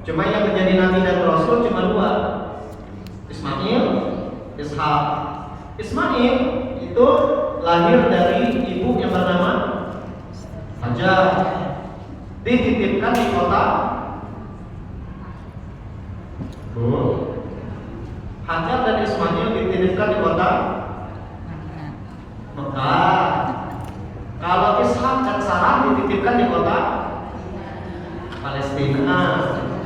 Cuma yang menjadi nabi dan rasul cuma dua, Ismail, Ishak. Ismail itu lahir dari ibu yang bernama Hajar, dititipkan di kota Hajar dan Ismail dititipkan di kota Mekah. Kalau Ishak dan Sarah dititipkan di kota Palestina.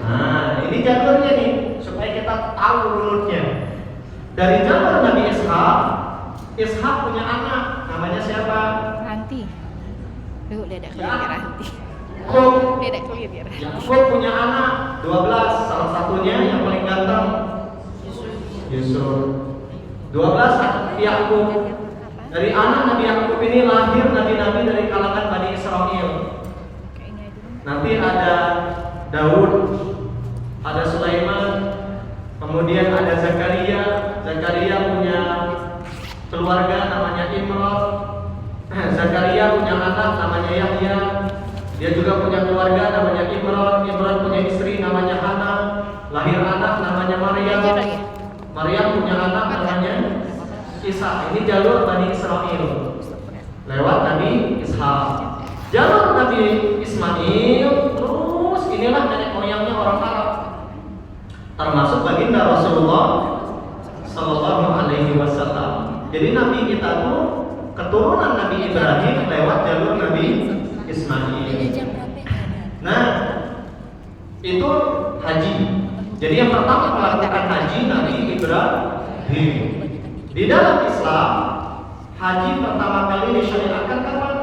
Nah, ini jalurnya nih supaya kita tahu runutnya. Dari jalur Nabi Ishak, Ishak punya anak namanya siapa? Ranti. Duh, dia ada kulit Ranti. Dia ada kulit ya. Yakub punya anak 12, salah satunya yang paling ganteng Yusuf. 12 Yakub. Dari anak Nabi Yakub ini lahir nabi-nabi dari kalangan Bani Israel. Nanti ada Daud, ada Sulaiman, kemudian ada Zakaria. Zakaria punya keluarga namanya Imran. Zakaria punya anak namanya Yahya. Dia juga punya keluarga namanya Imran. Imran punya istri namanya Hana. Lahir anak namanya Maryam. Maryam punya anak namanya Isa. Ini jalur Bani Israel lewat Nabi Ishak. Jalur Nabi Ismail, terus inilah nenek moyangnya orang Arab, termasuk baginda Rasulullah Sallallahu Alaihi Wasallam. Jadi Nabi kita tuh keturunan Nabi Ibrahim lewat jalur Nabi Ismail. Nah, itu haji. Jadi yang pertama melakukan haji Nabi Ibrahim. Di dalam Islam, haji pertama kali disyariatkan kapan?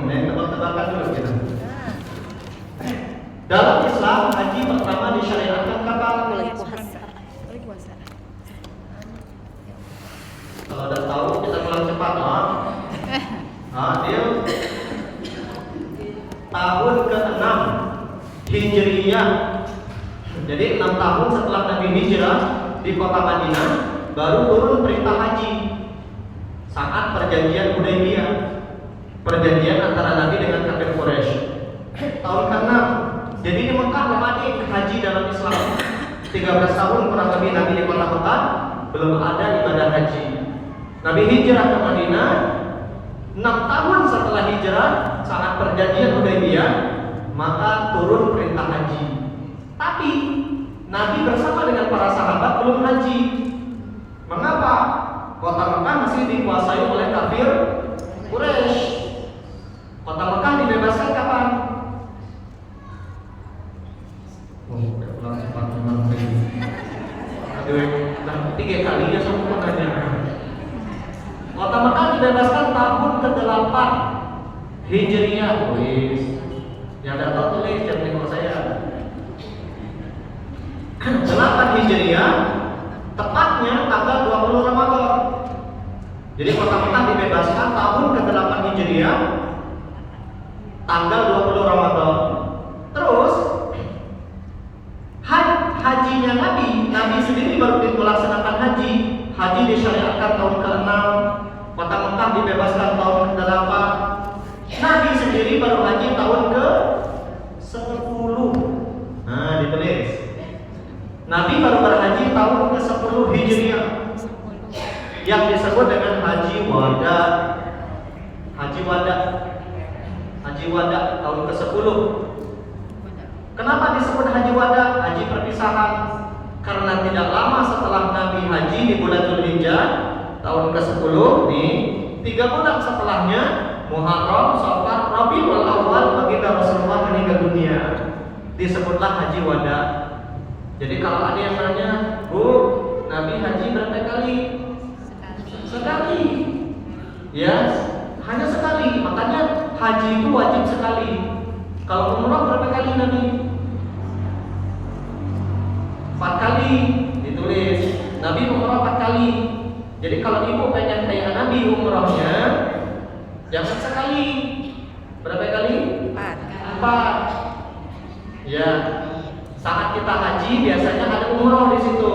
Tebak-tebakan dulu kita. Dalam Islam, haji pertama disyariatkan kapan? Puasa. Kalau udah tahu kita pulang cepat, Dia tahun ke-6 Hijriyah. Jadi 6 tahun setelah Nabi hijrah di kota Madinah, baru turun perintah haji saat perjanjian Hudaybiyah, perjanjian antara Nabi dengan kafir Quraisy. Tahun ke-6. Jadi di Mekah memadik haji dalam Islam. 13 tahun kurang lebih Nabi di kota Mekah, belum ada ibadah haji. Nabi hijrah ke Madinah 6 tahun setelah hijrah saat perjanjian Hudaybiyah, maka turun perintah haji. Tapi Nabi bersama dengan para sahabat belum haji. Mengapa? Kota Mekah masih dikuasai oleh kafir Quraisy. Kota Mekah dibebaskan kapan? Pulang cepat memang. Aduh, 3 kali ya sama pertanyaan. Kota Mekah dibebaskan tahun ke-8 Hijriyah. Yang ada tahu tulis jangan tengok saya. 8 Hijriyah, tepatnya tanggal 20 Ramadan. Jadi kota Mekah dibebaskan tahun ke-8 Hijriyah, tanggal 20 Ramadan. Terus hajinya Nabi sendiri baru melaksanakan haji. Haji disyariatkan tahun ke-6, kota Mekah dibebaskan tahun ke-8. Nabi sendiri baru haji tahun ke-10. Nah, ditulis. Nabi baru berhaji tahun ke-10 Hijriah, yang disebut dengan Haji Wada. Haji Wada tahun ke-10. Kenapa disebut Haji Wada? Haji perpisahan. Karena tidak lama setelah Nabi haji di bulan Dzulhijjah tahun ke-10 nih, 3 bulan setelahnya Muharram, Safar, Rabiul Awal baginda Rasulullah meninggal dunia. Disebutlah Haji Wada. Jadi kalau ada yang nanya, Bu, Nabi haji berapa kali? Sekali. Ya, hanya sekali. Makanya haji itu wajib sekali. Kalau umrah berapa kali Nabi? 4 kali. Ditulis. Nabi umrah 4 kali. Jadi kalau ibu pengen kayak Nabi umrahnya, jangan sekali. Berapa kali? 4. Ya. Saat kita haji biasanya ada umroh di situ.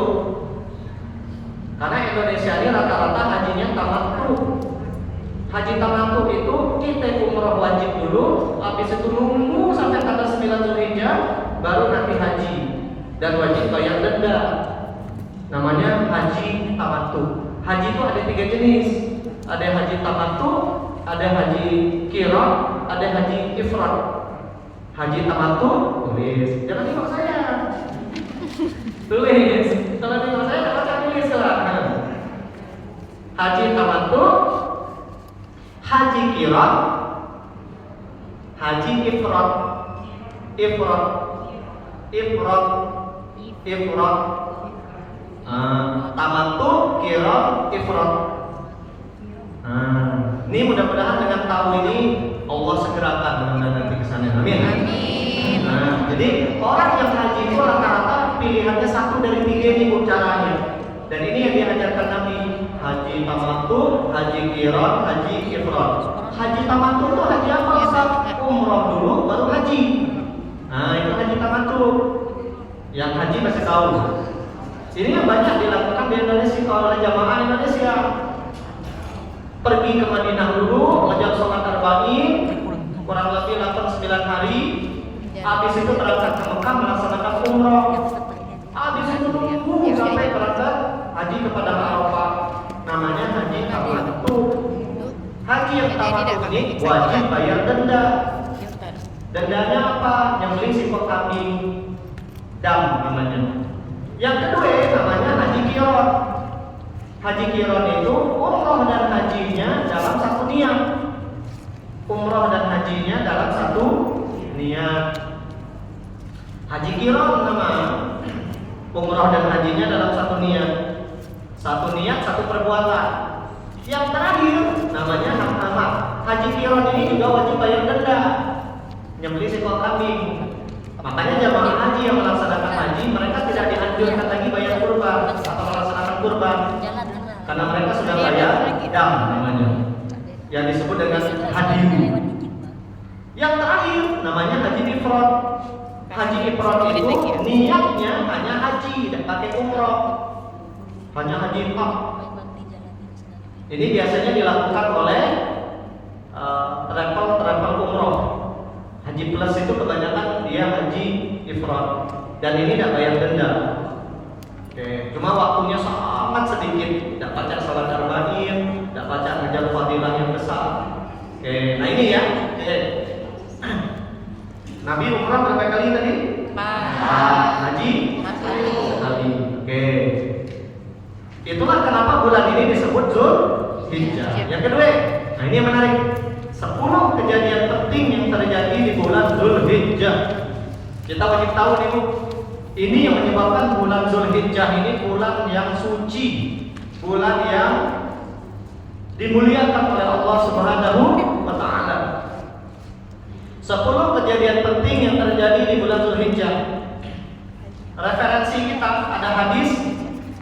Karena Indonesia ini rata-rata hajinya tamattu. Haji tamattu itu kita umroh wajib dulu, habis itu nunggu sampai tanggal 9 dan wajib bayar denda. Namanya haji tamattu. Haji itu ada 3 jenis. Ada haji tamattu, ada haji qiran, ada haji ifrad. Haji tamattu tulis, jangan tengok saya. Tulis, kalau tengok saya baca tulis lah. Haji tamattu, haji qiran, haji ifrad. Ifrad. Tamattu, qiran, ifrad. Ini mudah-mudahan dengan tahu ini Allah segerakan mudah-mudahan nanti ke sana. Amin. Jadi orang yang haji itu rata-rata pilihannya satu dari 3 ini caranya. Dan ini yang diajarkan Nabi. Haji tamattu, haji qiran, haji ifrad. Haji tamattu itu haji apa? Umrah dulu baru haji. Itu haji tamattu. Yang haji masih tahu. Ini yang banyak dilakukan di Indonesia oleh jamaah Indonesia. Pergi ke Madinah dulu, ngajak sholat arba'in, kurang lebih 8-9 hari. Habis itu berangkat ke Mekah melaksanakan umrah. Habis itu nunggu sampai berangkat haji kepada Arafah. Namanya haji tamattu. Haji yang tamattu ini wajib bayar denda. Dendanya apa? Yang beli sipok kambing, dam namanya. Yang kedua namanya haji qiran. Haji qiran itu umrah dan hajinya dalam satu niat. Umrah dan hajinya dalam satu niat. Haji qiran nama. Umrah dan hajinya dalam satu niat. Satu niat, satu perbuatan. Yang terakhir namanya hamamah. Haji qiran ini juga wajib bayar denda. Nyembelih seekor kambing. Makanya jamaah haji yang melaksanakan haji mereka tidak dianjurkan lagi bayar kurban atau melaksanakan kurban. Karena mereka sudah bayar dam namanya, yang disebut dengan hadiyu. Yang terakhir namanya haji ifrad. Haji ifrad itu niatnya hanya haji, tidak pakai umroh, hanya haji ifrad. Ini biasanya dilakukan oleh travel umroh. Haji plus itu kebanyakan dia haji ifrad dan ini tidak bayar denda. Oke, cuma waktunya sangat sedikit, tidak baca salat arba'in, tidak baca ngejar fadilah yang besar. Oke, nah ini ya. Nabi umrah berapa kali tadi? 4. Haji? Sekali. Oke. Itulah kenapa bulan ini disebut Zulhijjah. Yang kedua, nah ini yang menarik. 10 kejadian penting yang terjadi di bulan Zulhijjah. Kita wajib tahu nih Bu. Ini yang menyebabkan bulan Zulhijjah ini bulan yang suci, bulan yang dimuliakan oleh Allah Subhanahu wa taala. 10 kejadian penting yang terjadi di bulan Zulhijjah. Referensi kita ada hadis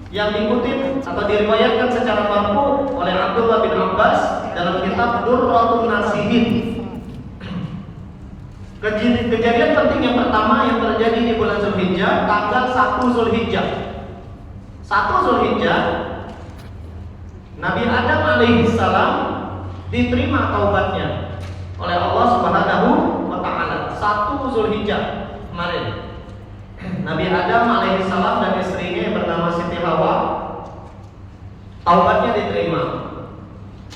yang dikutip atau diriwayatkan secara marfu oleh Abdullah bin Abbas dalam kitab Durratun Nasihin. Kejadian penting yang pertama yang terjadi di bulan Zulhijjah tanggal 1 Zulhijjah. 1 Zulhijjah Nabi Adam alaihissalam diterima taubatnya oleh Allah Subhanahu wa taala. 1 Zulhijjah kemarin Nabi Adam alaihissalam dan istrinya yang bernama Siti Hawa taubatnya diterima.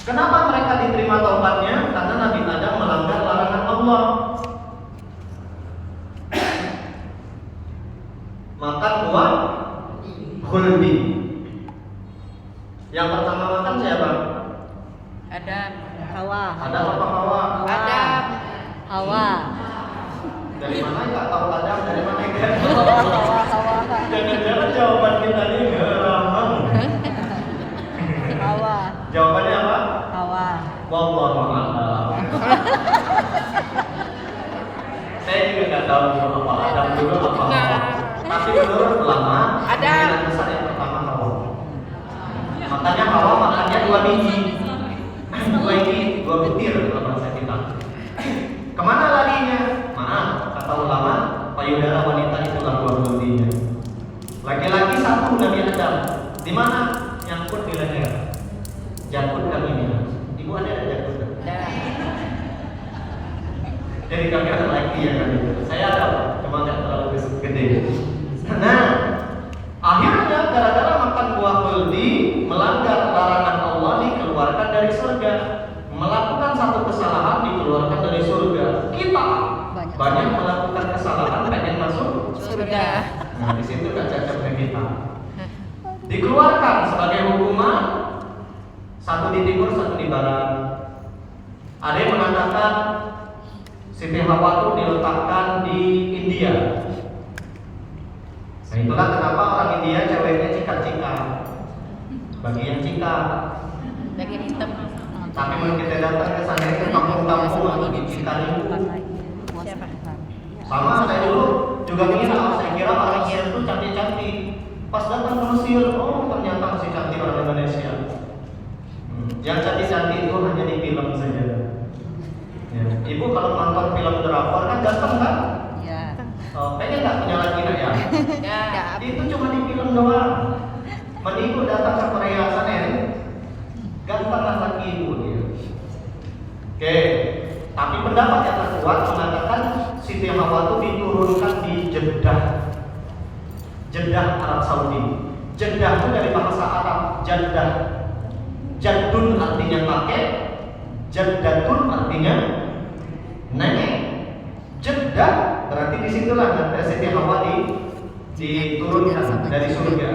Kenapa mereka diterima taubatnya? Karena Nabi Adam melanggar larangan Allah. Makan buah khuldi. Yang pertama makan siapa? Adam. Hawa. Adam apa Hawa? Adam. Hawa. Dari mana nggak tahu Adam? Dari mana enggak? Hawa. Jangan-jangan jawaban kita ini garam. Hawa. Jawabannya apa? Hawa. Wallahu a'lam. Saya juga nggak tahu apa Adam dulu apa Hawa. Tapi menurut ulama Adam. besar yang pertama Hawa. Makanya Hawa makannya 2 biji. 2 butir kalau bahasa kita. Kemana larinya? Maaf, kata ulama, payudara wanita itulah buah butirnya. Laki-laki satu Nabi Adam. Di mana? Nyangkut di leher. Jakut kami bilang. Ibu ada jakut? Jadi kami ada lagi ya kan. Saya ada, cuma nggak terlalu gede. Nah, banyak melakukan kesalahan pengen masuk Surga. Nah, di situ gak cocoknya kita. Dikeluarkan sebagai hukuman, satu di timur, satu di barat. Ada yang mengatakan Siti Hawa itu diletakkan di India. Nah, itulah kenapa orang India ceweknya cikar-cikar. Bagian cikar. Bagian hitam. Tapi kalau kita datang ke sana itu kampung-kampung atau di cikar itu. Siapa? Sama saya dulu juga saya kira orang Mesir itu cantik-cantik. Pas datang ke Mesir, oh ternyata masih cantik orang Indonesia. Yang cantik-cantik itu hanya di film saja. Ya. Ibu kalau nonton film drakor kan ganteng kan? Iya. Oh, kayaknya nggak punya lagi nak ya? Ya. Itu cuma di film doang. Mending ibu datang ke Korea sana ya. Ganteng lagi ibu dia. Oke. Tapi pendapat yang terkuat mengatakan Siti Hawa itu diturunkan di Jeddah Arab Saudi. Jeddah itu dari bahasa Arab Jeddah. Jaddun artinya kakek, Jaddatun artinya nenek. Jeddah berarti disitulah Siti Hawa diturunkan dari surga.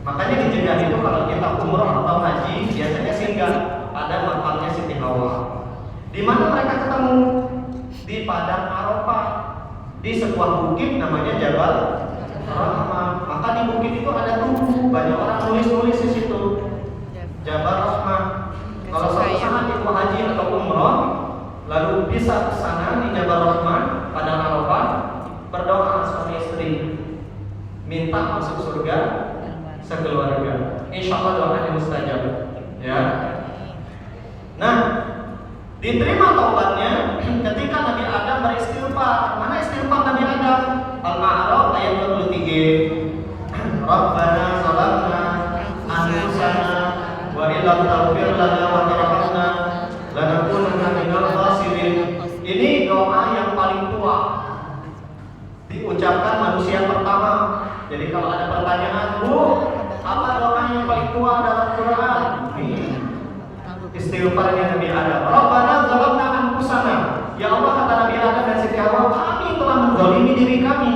Makanya di Jeddah itu kalau kita umroh atau haji biasanya singgah ada makamnya Siti Hawa. Di mana mereka ketemu? Di padang Arafah, di sebuah bukit namanya Jabal Rahmah. Maka di bukit itu ada tugu, banyak orang nulis-nulis di situ. Jabal Rahmah. Kalau suatu saat ibu haji atau umroh, lalu bisa ke sana di Jabal Rahmah, padang Arafah, berdoa suami istri, minta masuk surga sekeluarga. Insya Allah doanya mustajab. Ya. Nah, diterima taubatnya ketika Nabi Adam beristighfar. Mana istighfar Nabi Adam? Al-A'raf ayat 23. Rabbana zalamna anfusana wa illam taghfir lana wa tarhamna lanakunanna minal khasirin. Ini doa yang paling tua diucapkan manusia pertama. Jadi kalau ada pertanyaan, Bu, apa doa yang paling tua dalam Quran? Istighfarnya Nabi Adam. Rabbana zalamna anfusana. Ya Allah, kata Nabi Adam dan Siti Hawa, kami telah menzalimi diri kami.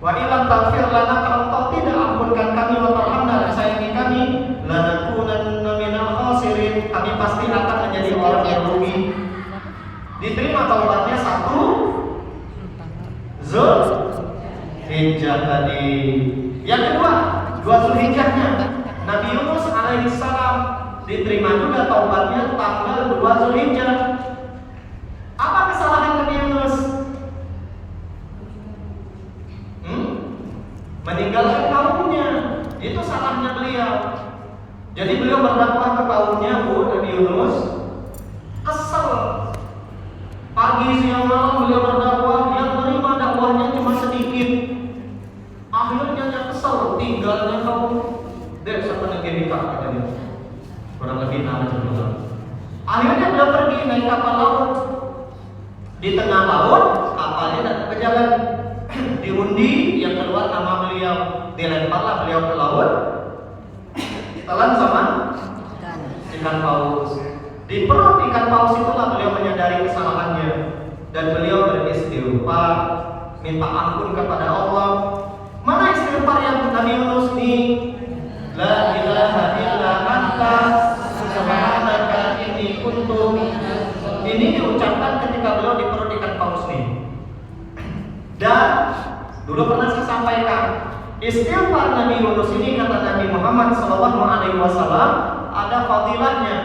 Wa illam taghfir lana, kalau Engkau tidak ampunkan kami, wa tarhamna, dan sayangi kami, lanakunanna minal khasirin, kami pasti akan menjadi orang yang rugi. Diterima taubatnya satu Zulhijjah tadi. Yang kedua, 2 Zulhijjahnya Nabi Yunus alaihi salam diterima juga taubatnya tanggal 2 Zulhijjah. Apa kesalahan Nabi Yunus? Meninggalkan kaumnya. Itu salahnya beliau. Jadi beliau berdakwah ke kaumnya, Nabi Yunus kesel. Pagi siang malam beliau berdakwah, yang menerima dakwahnya cuma sedikit. Akhirnya dia kesel, tinggalnya kaum dek sampai negeri kata dia. Kurang lebih 6 bulan. Akhirnya beliau pergi naik kapal laut. Di tengah laut, kapalnya datang ke jalan. Diundi, yang keluar nama beliau. Dilemparlah beliau ke laut. Telan sama ikan paus. Di perut ikan paus itulah beliau menyadari kesalahannya dan beliau beristighfar, minta ampun kepada Allah. Mana istighfar yang Nabi Yunus ini? La ilaha illa anta subhanaka inni kuntu. Ini diucapkan ketika beliau di perut ikan paus ini. Dan dulu pernah saya sampaikan, istighfar Nabi Yunus ini kata Nabi Muhammad SAW ada fadilahnya.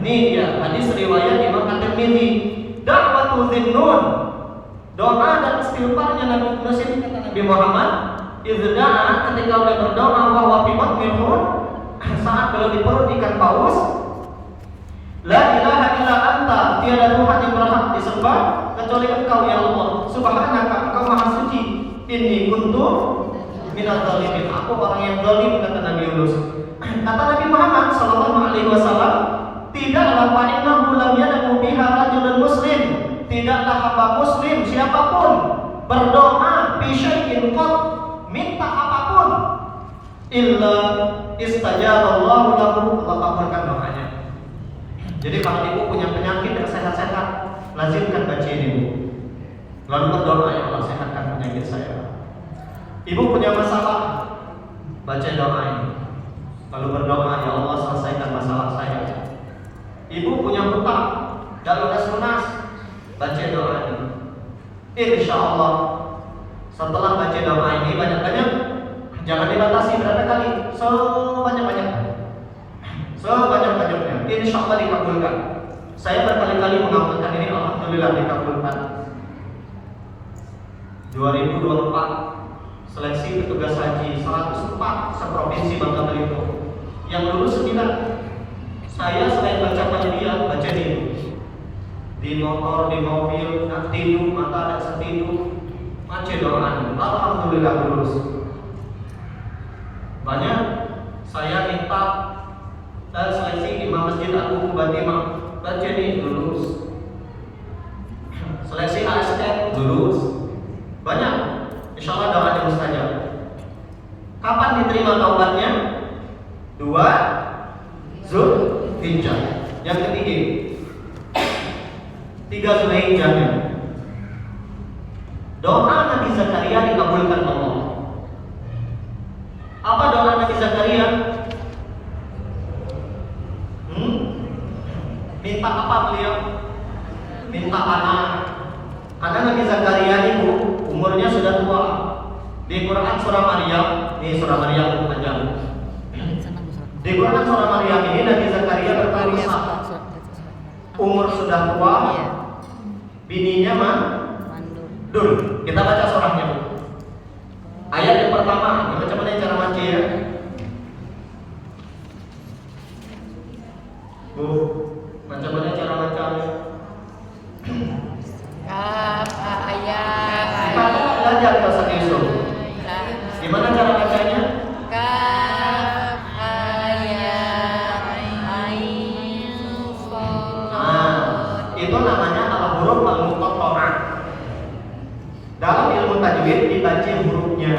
Ini dia hadis riwayat Imam At-Tirmidzi. Da'watu Dzinnun, doa dan istighfarnya Nabi Yunus ini kata Nabi Muhammad, izda'a, ketika beliau berdoa bahwa fi batnil hut, saat beliau di perut ikan paus, la ilaha illa anta, tiada Tuhan yang berhak disembah kecuali Engkau ya Allah. Subhanaka, Engkau Maha Suci. Inni kuntu minadz zalimin. Aku orang yang zalim, kata Nabi Yunus. Kata Nabi Muhammad SAW, tidaklah fa'innahu lam yad'u biha rajulun muslim. Tidaklah hamba muslim siapapun berdoa fi syai'in qad, minta apapun, illa istajaballahu lahu, Allah kabulkan doanya. Jadi kalau ibu punya penyakit yang sehat-sehat, lazimkan baca ini, Bu. lalu berdoa, ya Allah sehatkan penyakit saya. Ibu punya masalah, baca doa ini, lalu berdoa, ya Allah selesaikan masalah saya. Ibu punya hutang, gak lunas-lunas, baca doa ini. Insya Allah setelah baca doa ini banyak-banyak, jangan dibatasi berapa kali, sebanyak-banyaknya, insya Allah dikabulkan. Saya berkali-kali mengamalkan ini, alhamdulillah dikabulkan. 2024 seleksi petugas haji 104 seprovinsi Bangka Belitung, yang lulus 9. Saya selain baca panitia, baca di motor, di mobil, tidur, mata ada setidur, baca doa, alhamdulillah lulus. Banyak saya minta seleksi imam masjid Abu Batimah, baca lulus. Seleksi ASN lulus. Banyak, insya Allah doanya mustajab. Kapan diterima taubatnya? 2 Zulhijjah. Yang ketiga 3 Zulhijjahnya. Doa Nabi Zakaria dikabulkan Allah. Apa doa Nabi Zakaria? Minta apa beliau? Minta anak. Karena Nabi Zakaria itu umurnya sudah tua. Di Quran surah Maryam, ini surah Maryam panjang. Di Quran surah Maryam ini Nabi Zakaria berpesan, umur sudah tua, bininya mandul. Kita baca surahnya. Ayat yang pertama, baca mana cara baca ya? Bu, baca mana cara bacanya? Kita belajar bahasa Yusuf. Gimana cara bacanya? Itu namanya al-huruf al-muqatta'ah. Dalam ilmu tajwid dibaca hurufnya.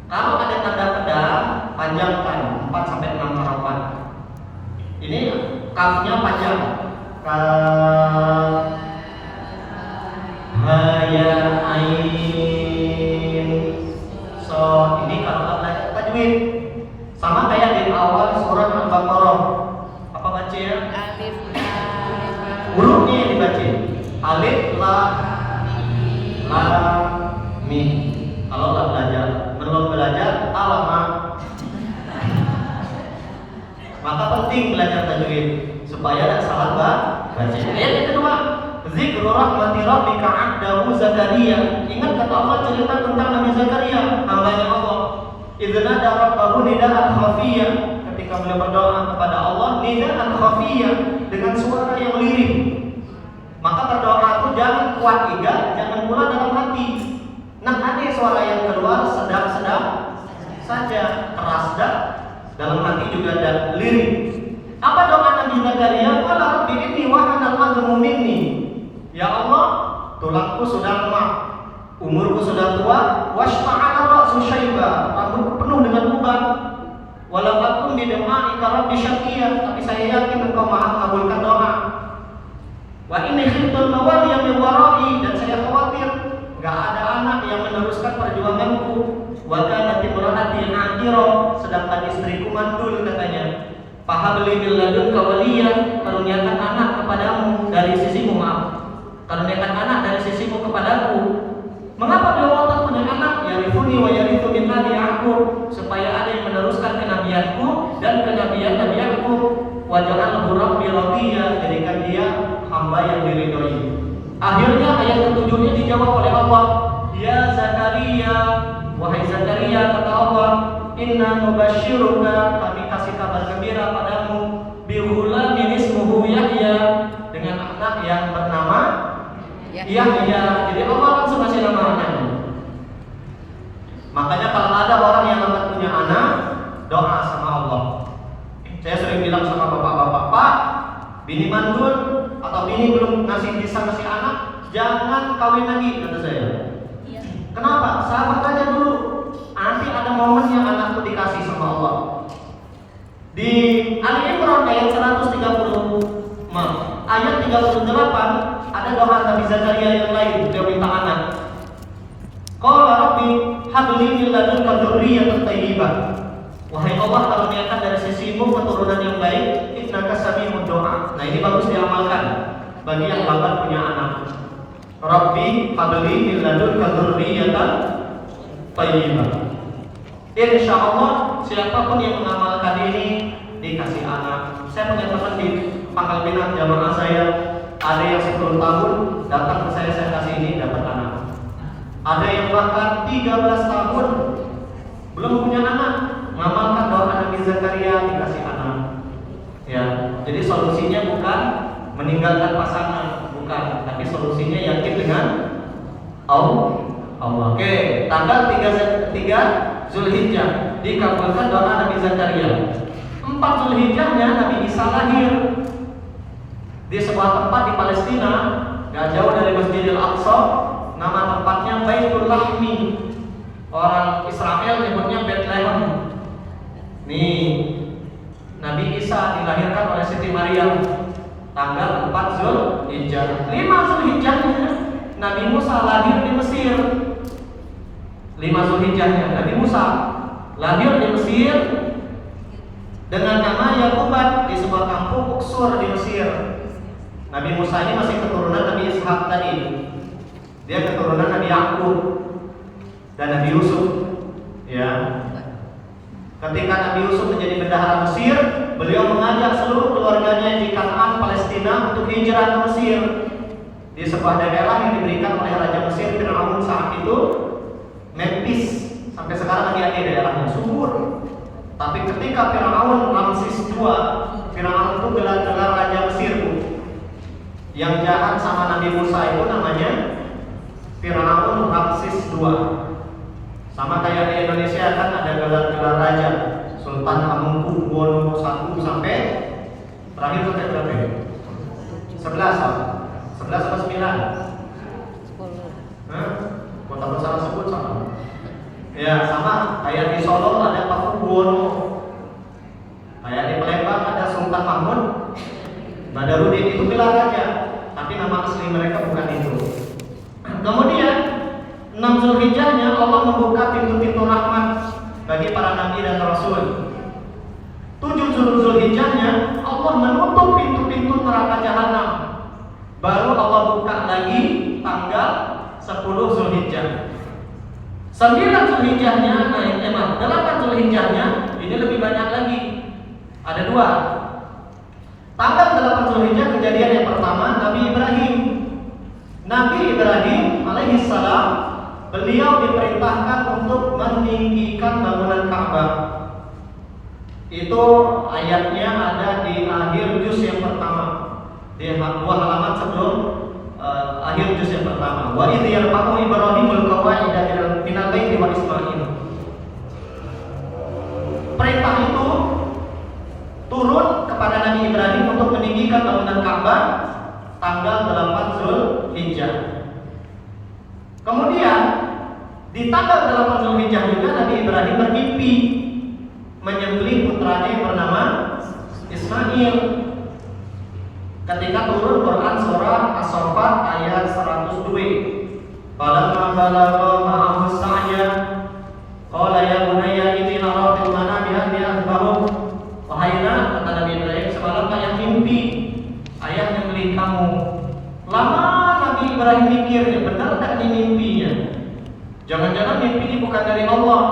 Kalau ada tanda pedang, panjangkan 4 sampai 6 harapan. Ini kafnya panjang. Kaf, ha, ya, ain, so. Ini kalau belajar tajwid. Sama kayak di awal surat Al-Baqarah. Apa baca ya? Alif Hurufnya yang dibaca alif, lam, mim. Kalau tak belajar, belum belajar, alamak. Maka penting belajar tajwid supaya tidak salah baca. Ayat yang kedua, zikru rahmati rabbika 'abdahu Zakaria. Ingat kata Allah cerita tentang Nabi Zakaria, hambanya Allah. Idzana rabbahu nidaan khafiyyan, ketika beliau berdoa kepada Allah nidaan khafiyyan, dengan suara yang lirih. Maka berdoa itu jangan kuat iga, jangan pula dalam hati. Nah, ada suara yang keluar sedap-sedap saja, keras dah, dalam hati juga ada lirih. Apa doa Nabi Zakaria? Qala rabbi inni wahana al-'azmu minni. Ya Allah, tulangku sudah lemah, umurku sudah tua, washta'ala ra'su syaiba, rambutku penuh dengan uban. Walau aku di doa rabbi syaqiyya, tapi saya yakin engkau maha mengabulkan doa. Wa inni khiftul mawaliya min wara'i, dan saya khawatir enggak ada anak yang meneruskan perjuanganku. Wa kanat imraati 'aqira, sedangkan istriku mandul katanya. Fahabli min ladunka waliya, karuniakan anak kepadamu dari sisimu, karuniakan anak dari sisimu kepadaku. Mengapa beliau Allah punya anak? Yarithuni wa yarithu min ali Yaqub, supaya ada yang meneruskan kenabianku dan kenabian Nabi Yaqub. Waj'alhu rabbi radiyya, jadikan dia hamba yang diridhoi. Akhirnya ayat ketujuhnya dijawab oleh Allah. Ya Zakaria, wahai Zakaria, kata Allah, inna nubasyiruka, kami kasih kabar gembira padamu, bihulamin ismuhu Yahya, dengan anak yang bernama Yahya. Jadi Allah langsung kasih nama anaknya. Makanya kalau ada orang yang akan punya anak, doa sama Allah. Saya sering bilang sama bapak-bapak, Pak, bini mandul atau bini belum bisa ngasih anak, jangan kawin lagi, kata saya. Kenapa? Sabar aja dulu. Nanti ada momennya anakku dikasih sama Allah. Di Ali Imran ayat 130, ayat 38 ada doa Nabi Zakaria yang lain, dia minta anak. habli min ladunka dzurriyyatan thayyibah. Wahai Allah, karuniakan dari sisimu keturunan yang baik, innaka sami'ud du'a. Nah, ini bagus diamalkan bagi yang lambat punya anak. Rabbi habli min ladunka dzurriyyatan thayyibah. Insyaallah siapapun yang mengamalkan ini dikasih anak. Saya punya teman di Pangkal Pinang jamaah saya, ada yang 10 tahun datang ke saya kasih ini dapat anak. Ada yang bahkan 13 tahun belum punya anak, mengamalkan doa Nabi Zakaria dikasih anak. Ya, jadi solusinya bukan meninggalkan pasangan, bukan, tapi solusinya yakin dengan Allah. Oke, tanggal 3 Zulhijjah dikabulkan doa Nabi Zakaria. 4 Zulhijjahnya Nabi Isa lahir di sebuah tempat di Palestina, gak jauh dari Masjidil Aqsa. Nama tempatnya Baitul Lahmi. Orang Israel nyebutnya Bethlehem. Nih, Nabi Isa dilahirkan oleh Siti Maryam tanggal 4 Zulhijjah. 5 Zulhijjahnya Nabi Musa lahir di Mesir. 5 Zulhijjahnya Nabi Musa lahir di Mesir dengan nama Yaqubat di sebuah kampung Uksur di Mesir. Nabi Musa ini masih keturunan Nabi Ishak tadi. Dia keturunan Nabi Yakub dan Nabi Yusuf. Ya. Ketika Nabi Yusuf menjadi bendahara Mesir, beliau mengajak seluruh keluarganya di Kanaan, Palestina untuk hijrah ke Mesir. Di sebuah daerah yang diberikan oleh Raja Mesir Firaun saat itu, Memphis. Sampai sekarang lagi ada daerahnya, subur. Tapi ketika Firaun Ramses II, Firaun itu gelar Raja Mesir, Bu. Yang jahat sama Nabi Musa itu namanya Firaun Ramses II. Sama kayak di Indonesia kan ada gelar-gelar raja, Sultan Hamengkubuwono I sampai terakhir sampai berapa? 11 atau 9? 10. Kota besar sebut sama. Ya, sama kayak di Solo ada Pakubuwono. Kayak di Palembang ada Sultan Mahmud Badarudin, itu gelar raja, tapi nama asli mereka bukan itu. Kemudian 6 Zulhijjahnya Allah membuka pintu-pintu rahmat bagi para nabi dan rasul. 7 Zulhijjahnya Allah menutup pintu-pintu neraka jahanam. Baru Allah buka lagi tanggal 10 Zulhijjah. 9 Zulhijjahnya, 8 Zulhijjahnya ini lebih banyak lagi. Ada 2. Tanggal 8 Zulhijjah kejadian yang pertama Nabi Ibrahim. Nabi Ibrahim alaihissalam, beliau diperintahkan untuk meninggikan bangunan Ka'bah. Itu ayatnya ada di akhir juz yang pertama, di 2 halaman sebelum akhir juz yang pertama. Wa idh yarfa'u Ibrahimul qawa'ida minal baiti wa Ismail. Perintah itu turun kepada Nabi Ibrahim untuk meninggikan bangunan Ka'bah tanggal 8 Zulhijjah. Kemudian di tanggal 8 Zulhijjah juga Nabi Ibrahim bermimpi menyembelih putranya yang bernama Ismail. Ketika turun Quran surah As-Saffat ayat 102. Falamma balagha ma'ahu as-sa'ya qala ya bunayya inni ara fil manami anni azbahu. Wahai anak, kata Nabi Ibrahim, semalam ayah mimpi ayah nyembelih kamu. Lama Nabi Ibrahim mikirnya, benar tak ini mimpinya? Jangan-jangan mimpi ini bukan dari Allah.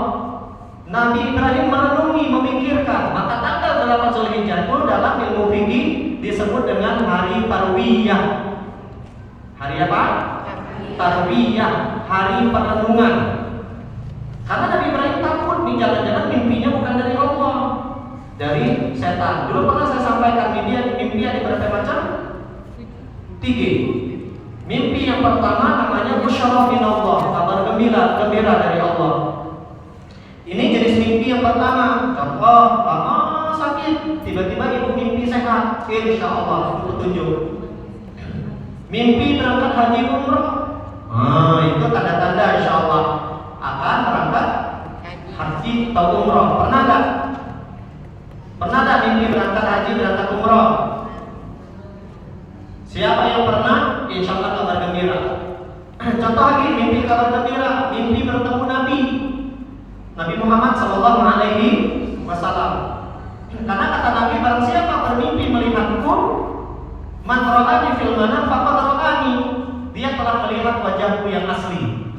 Nabi Ibrahim merenungi, memikirkan. Maka tanggal 8 Zulhijjah itu dalam ilmu fikih disebut dengan hari Tarwiyah. Hari apa? Tarwiyah, hari perenungan. Karena Nabi Ibrahim takut nih, jangan-jangan mimpinya bukan dari Allah, dari setan. Dulu pernah saya sampaikan mimpi ada berapa macam? 3. Mimpi yang pertama namanya busyara min Allah, kabar gembira dari Allah. Ini jenis mimpi yang pertama. Contoh, lama sakit, tiba-tiba ibu mimpi sehat, insya Allah itu petunjuk. Mimpi berangkat haji umrah, itu tanda-tanda insya Allah akan berangkat haji atau umrah. Pernah nggak? Pernah nggak mimpi berangkat haji, berangkat umrah? Siapa yang pernah? Insya Allah kabar gembira. Contoh lagi, mimpi kabar gembira, mimpi bertemu Nabi. Nabi Muhammad Sallallahu Alaihi Wasallam. Karena kata Nabi, barang siapa bermimpi melihatku, man ra'ani fil manam faqad ra'ani, dia telah melihat wajahku yang asli.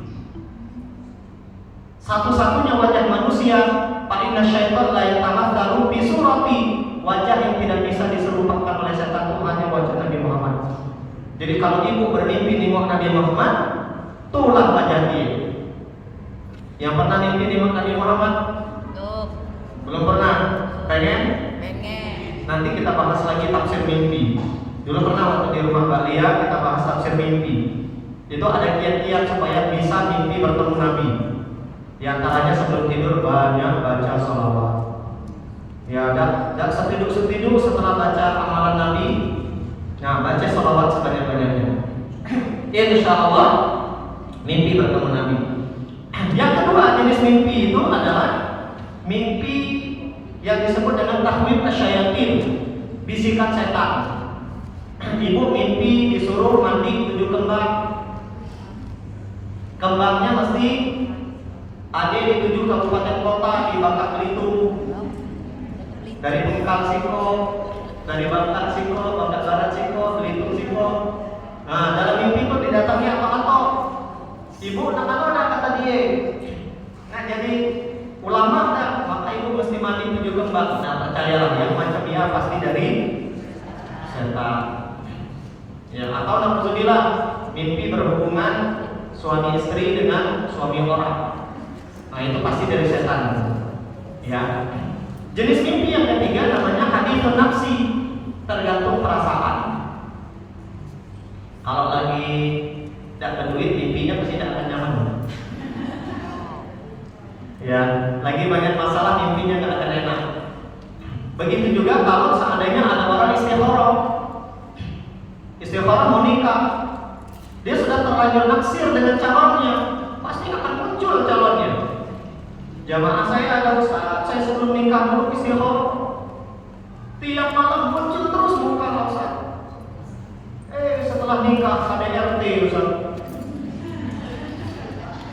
Satu-satunya wajah manusia, fa inna syaitan la yatamatsalu bi surati, wajah yang tidak bisa diserupakan oleh setan itu hanya wajah Nabi Muhammad. Jadi kalau ibu bermimpi nengok Nabi Muhammad, itulah wajah dia. Yang pernah mimpi nengok Nabi Muhammad? Tuh. Belum pernah? Pengen? Pengen. Nanti kita bahas lagi tafsir mimpi. Dulu pernah waktu di rumah Mbak Lia kita bahas tafsir mimpi. Itu ada kiat-kiat supaya bisa mimpi bertemu Nabi. Di antaranya sebelum tidur banyak baca sholawat. Ya, dan setidur setelah baca amalan Nabi, nah baca sholawat sebanyak-banyaknya. Insya Allah mimpi bertemu Nabi. Yang kedua jenis mimpi itu adalah mimpi yang disebut dengan tahwid asyayatin, bisikan setan. Ibu mimpi disuruh mandi 7 kembang. Kembangnya mesti ada di 7 kabupaten kota di Bangka Belitung. Dari Bengkal Siko, dari Bangka Siko, Bangka Barat Siko, Belitung Siko. Nah, dalam mimpi itu didatangi atau ibu nak kata dia. Nah, jadi ulama tak, maka ibu mesti mandi 7 kembang. Nah, percayalah yang macam dia pasti dari setan. Ya, atau naudzubillah mimpi berhubungan suami istri dengan suami orang. Nah, itu pasti dari setan. Ya. Jenis mimpi yang ketiga namanya hadithun nafsi, tergantung perasaan. Kalau lagi tidak berduit, mimpinya pasti tidak akan nyaman. Ya, lagi banyak masalah, mimpinya tidak akan enak. Begitu juga kalau seandainya ada orang istikharah mau nikah, dia sudah terlanjur naksir dengan calonnya, pasti akan muncul calonnya. Jamaah saya ada Ustaz, saya sebelum nikah dulu istikharah, tiap malam muncul terus muka Ustaz. Setelah nikah ada RT Ustaz.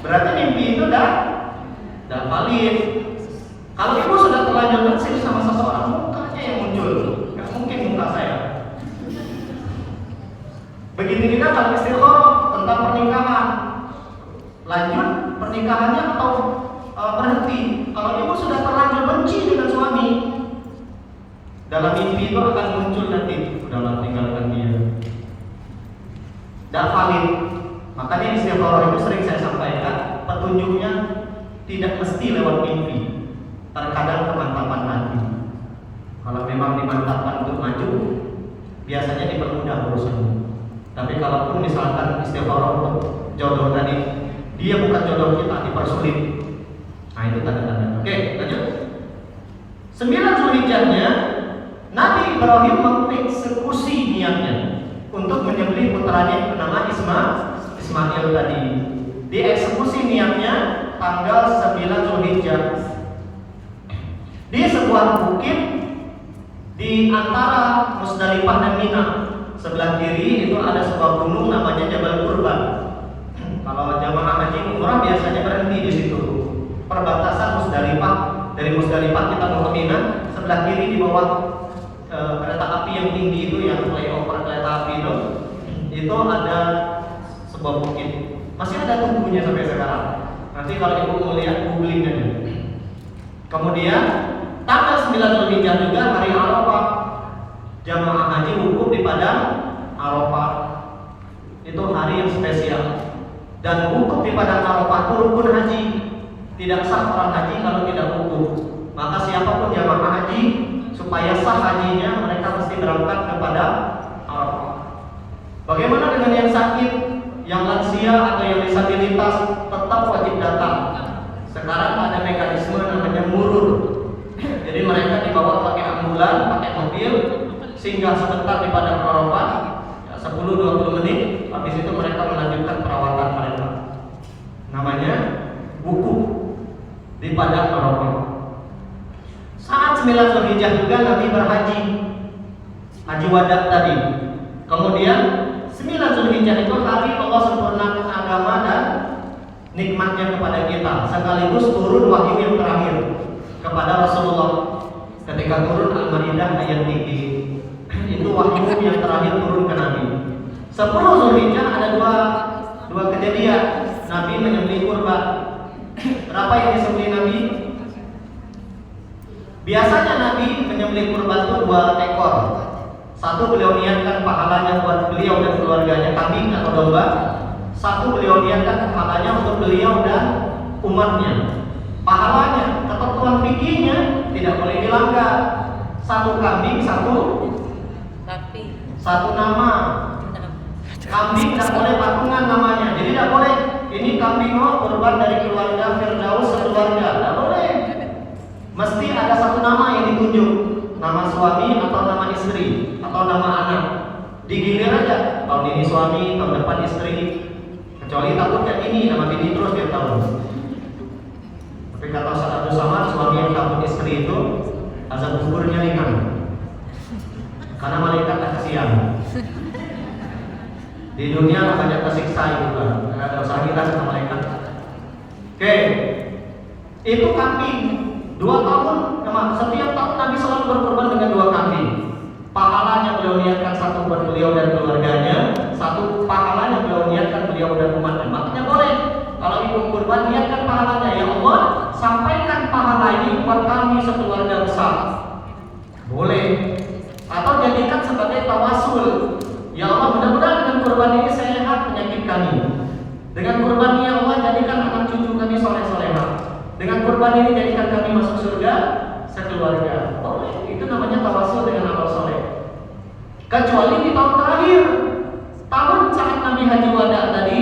Berarti mimpi itu dah valid. Kalau ibu sudah terlanjur naksir sama seseorang, mukanya yang muncul, nggak mungkin muka saya. Begitu juga kalau istikharah tentang pernikahan, lanjut pernikahannya atau berhenti. Kalau ibu sudah terlanjur benci dengan suami, dalam mimpi itu akan muncul nanti, udahlah tinggalkan dia. Tidak valid. Makanya istikharah itu sering saya sampaikan, petunjuknya tidak mesti lewat mimpi. Terkadang kemantapan hati. Kalau memang dimantapkan untuk maju, biasanya dipermudah urusannya. Tapi kalaupun misalkan istikharah untuk jodoh tadi, dia bukan jodoh kita, dipersulit. Nah, itu tanda-tanda. Oke, lanjut. 9 Zulhijjahnya Nabi Ibrahim mengeksekusi niatnya untuk menyembelih putranya yang bernama Ismail tadi. Dieksekusi niatnya tanggal 9 Zulhijjah di sebuah bukit di antara Musdalifah dan Mina. Sebelah kiri itu ada sebuah gunung namanya Jabal Qurban. Kalau jamaah haji umrah biasanya berhenti di situ. Perbatasan Musdalifah, dari Musdalifah kita mau ke Mina, sebelah kiri di bawah kereta api yang tinggi itu, yang flyover kereta api itu ada sebuah bukit. Masih ada tubuhnya sampai sekarang. Nanti kalau ibu mau lihat, googling aja. Kemudian tanggal 9 Zulhijjah juga hari Arafah. Jamaah haji wukuf di padang Arafah. Itu hari yang spesial. Dan wukuf di padang Arafah itu rukun haji. Tidak sah orang haji kalau tidak wukuf. Maka siapapun jamaah haji, supaya sah hajinya, mereka mesti berangkat kepada Arafah. Bagaimana dengan yang sakit, yang lansia atau yang disabilitas, tetap wajib datang. Sekarang ada mekanisme namanya murur. Jadi mereka dibawa pakai ambulan, pakai mobil, singgah sebentar di padang Arafah, 10-20 menit, habis itu mereka melanjutkan perawatan mereka. Namanya wukuf di padang Arafah. Saat 9 Zulhijjah juga Nabi berhaji, haji wada tadi. Kemudian 9 Zulhijjah itu hari Allah sempurnakan agama dan nikmatnya kepada kita, sekaligus turun wahyu yang terakhir kepada Rasulullah. Ketika turun Al-Maidah ayat 3, itu wahyu yang terakhir turun ke Nabi. 10 Zulhijjah ada dua kejadian Nabi menyembelih kurban. Berapa yang disembelih Nabi? Biasanya Nabi menyembelih kurban itu 2 ekor. Satu beliau niatkan pahalanya buat beliau dan keluarganya, kambing atau domba. Satu beliau niatkan pahalanya untuk beliau dan umatnya. Pahalanya, ketentuan fikihnya tidak boleh dilanggar. Satu kambing, satu nama. Kambing tidak boleh patungan namanya. Jadi tidak boleh ini kambing kurban dari keluarga Firdaus sekeluarga. Tidak boleh. Mesti ada satu nama yang ditunjuk, nama suami atau nama istri atau nama anak. Digilir aja. Tahun ini suami, tahun depan istri. Kecuali takutnya ini nama bini terus tiap tahun. Tapi kata Ustaz Abdul Somad, suami yang takut istri itu azab kuburnya ringan. Karena malaikat tak kasihan. Di dunia banyak tersiksa juga. Karena ada usaha kita sama malaikat. Oke, itu kambing 2 tahun. Setiap tahun Nabi selalu berkorban dengan 2 kambing. Pahalanya beliau niatkan satu buat beliau dan keluarganya, satu pahalanya beliau niatkan beliau dan umatnya. Makanya boleh kalau ibu kurban niatkan pahalanya, ya Allah sampaikan pahala ini buat kami sekeluarga besar. Boleh. Atau jadikan sebagai tawasul. Ya Allah, mudah-mudahan dengan kurban ini sehat penyakit kami. Dengan kurban ini ya Allah jadikan anak cucu kami soleh-solehah. Dengan kurban ini jadikan kami masuk surga sekeluarga. Boleh. Itu namanya tawasul dengan amal soleh. Kecuali di tahun terakhir, tahun saat Nabi Haji Wada tadi,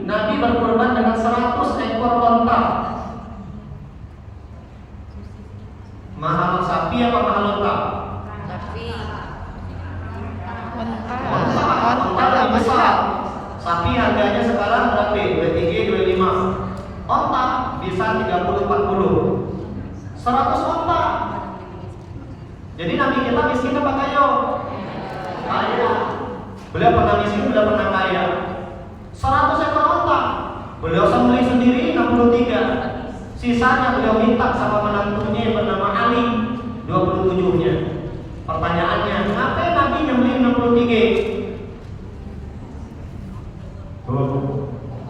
Nabi berkurban dengan 100 ekor onta. Mahal sapi apa mahal onta? Onta besar. Sapi harganya sekarang berapa? 23, 25. Onta bisa 30, 40. 100 onta. Jadi Nabi kita miskin apa kaya? Kaya. Beliau pernah miskin, beliau pernah kaya. 100 ekor onta. Beliau sembelih sendiri 63. Sisanya beliau minta sama menantunya yang bernama Ali, 27-nya. Pertanyaannya, kenapa Nabi nyembelih 63?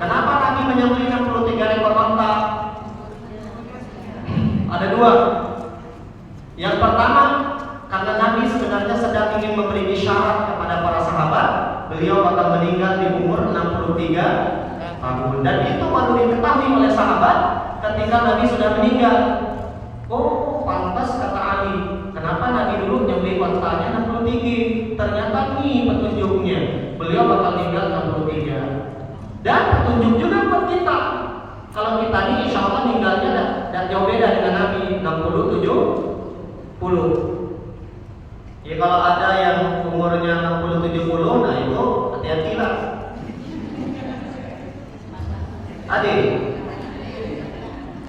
Kenapa Nabi menyembelih 63 ekor onta? Ada 2. Yang pertama, karena Nabi sebenarnya sedang ingin memberi isyarat kepada para sahabat, beliau bakal meninggal di umur 63 tahun. Dan itu baru diketahui oleh sahabat ketika Nabi sudah meninggal. Oh, pantas kata Ali. Kenapa Nabi dulu nyembelih ontanya 63? Ternyata nih petunjuknya. Beliau bakal meninggal 63. Dan petunjuk juga buat kita. Kalau kita ini insya Allah meninggalnya dan jauh beda dengan Nabi 60-70. Ya kalau ada yang umurnya 60-70, nah itu hati-hatilah. Adik,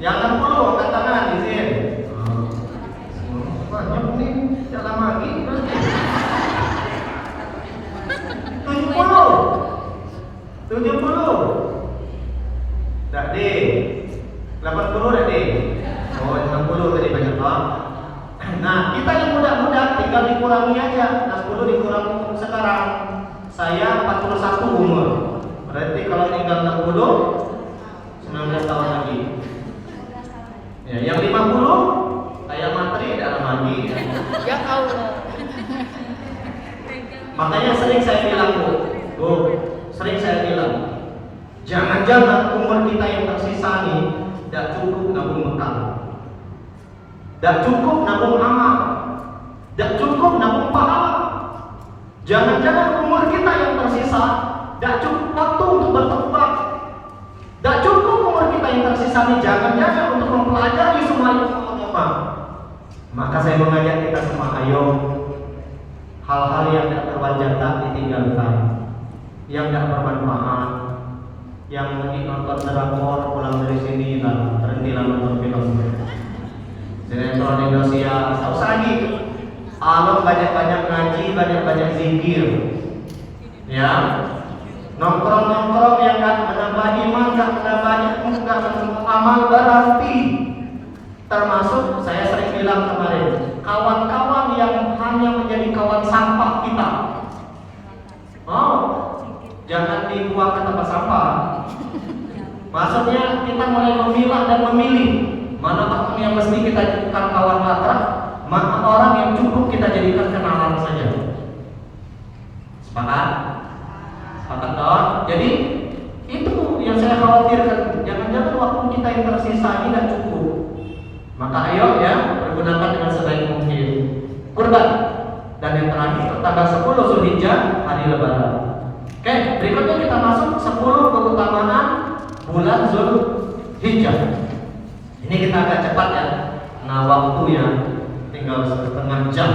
yang 60 angkat tangan di sini. Banyak nih, jangan lagi. 70. Dak deh. 80 dak deh. Oh, 60 tadi banyak toh. Nah, kita yang muda-muda tinggal dikurangi aja. 10 dikurangi sekarang. Saya 41 umur. Berarti kalau tinggal 60 19 tahun lagi. Ya, yang 50 kayak materi dalam lagi. Ya Allah. Makanya sering saya bilang, Bu, sering saya bilang, jangan-jangan umur kita yang tersisa nih tidak cukup nabung bekal, tidak cukup nabung amal, tidak cukup nabung pahala. Jangan-jangan umur kita yang tersisa tidak cukup waktu untuk bertobat, tidak cukup umur kita yang tersisa nih jangan-jangan untuk mempelajari semua ilmu-ilmu. Maka saya mengajak kita semua, ayo hal-hal yang tidak berwajah ditinggalkan, yang tidak bermanfaat, yang lagi nonton drakor pulang dari sini lah terhentilah nonton film sinetron Indonesia, tak usah lagi. Allah banyak-banyak ngaji, banyak-banyak zikir, ya. Nongkrong-nongkrong yang nggak menambah iman, nggak menambah amal berarti. Termasuk saya sering bilang kemarin, kawan-kawan yang hanya menjadi kawan sampah kita. Jangan dibuang ke tempat sampah. Maksudnya kita mulai memilah dan memilih mana orang yang mesti kita jadikan kawan akrab, mana orang yang cukup kita jadikan kenalan saja. Sepakat? Sepakat dong? Jadi itu yang saya khawatirkan. Jangan-jangan waktu kita yang tersisa ini tidak cukup. Maka ayo ya, pergunakan dengan sebaik mungkin. Kurban. Dan yang terakhir tanggal 10 Zulhijjah, hari Lebaran. Oke, berikutnya kita masuk 10 keutamaan bulan Zulhijjah. Ini kita agak cepat ya. Nah, waktunya tinggal setengah jam.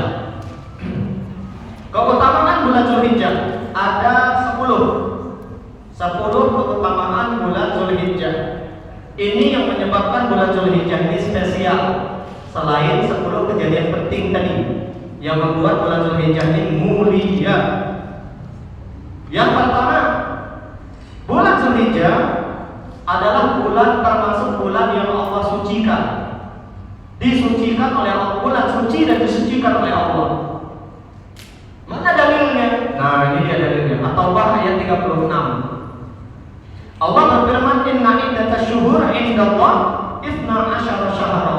Keutamaan bulan Zulhijjah ada 10 keutamaan bulan Zulhijjah. Ini yang menyebabkan bulan Zulhijjah ini spesial. Selain 10 kejadian penting tadi yang membuat bulan Zulhijjah ini mulia. Yang pertama, bulan Zulhijjah adalah bulan termasuk bulan yang Allah sucikan. Disucikan oleh Allah, bulan suci dan disucikan oleh Allah. Mana dalilnya? Nah, ini dia dalilnya. At-Taubah ayat 36. Allah berfirman, "Inna iddatash syuhur 'indallah 12 syahra."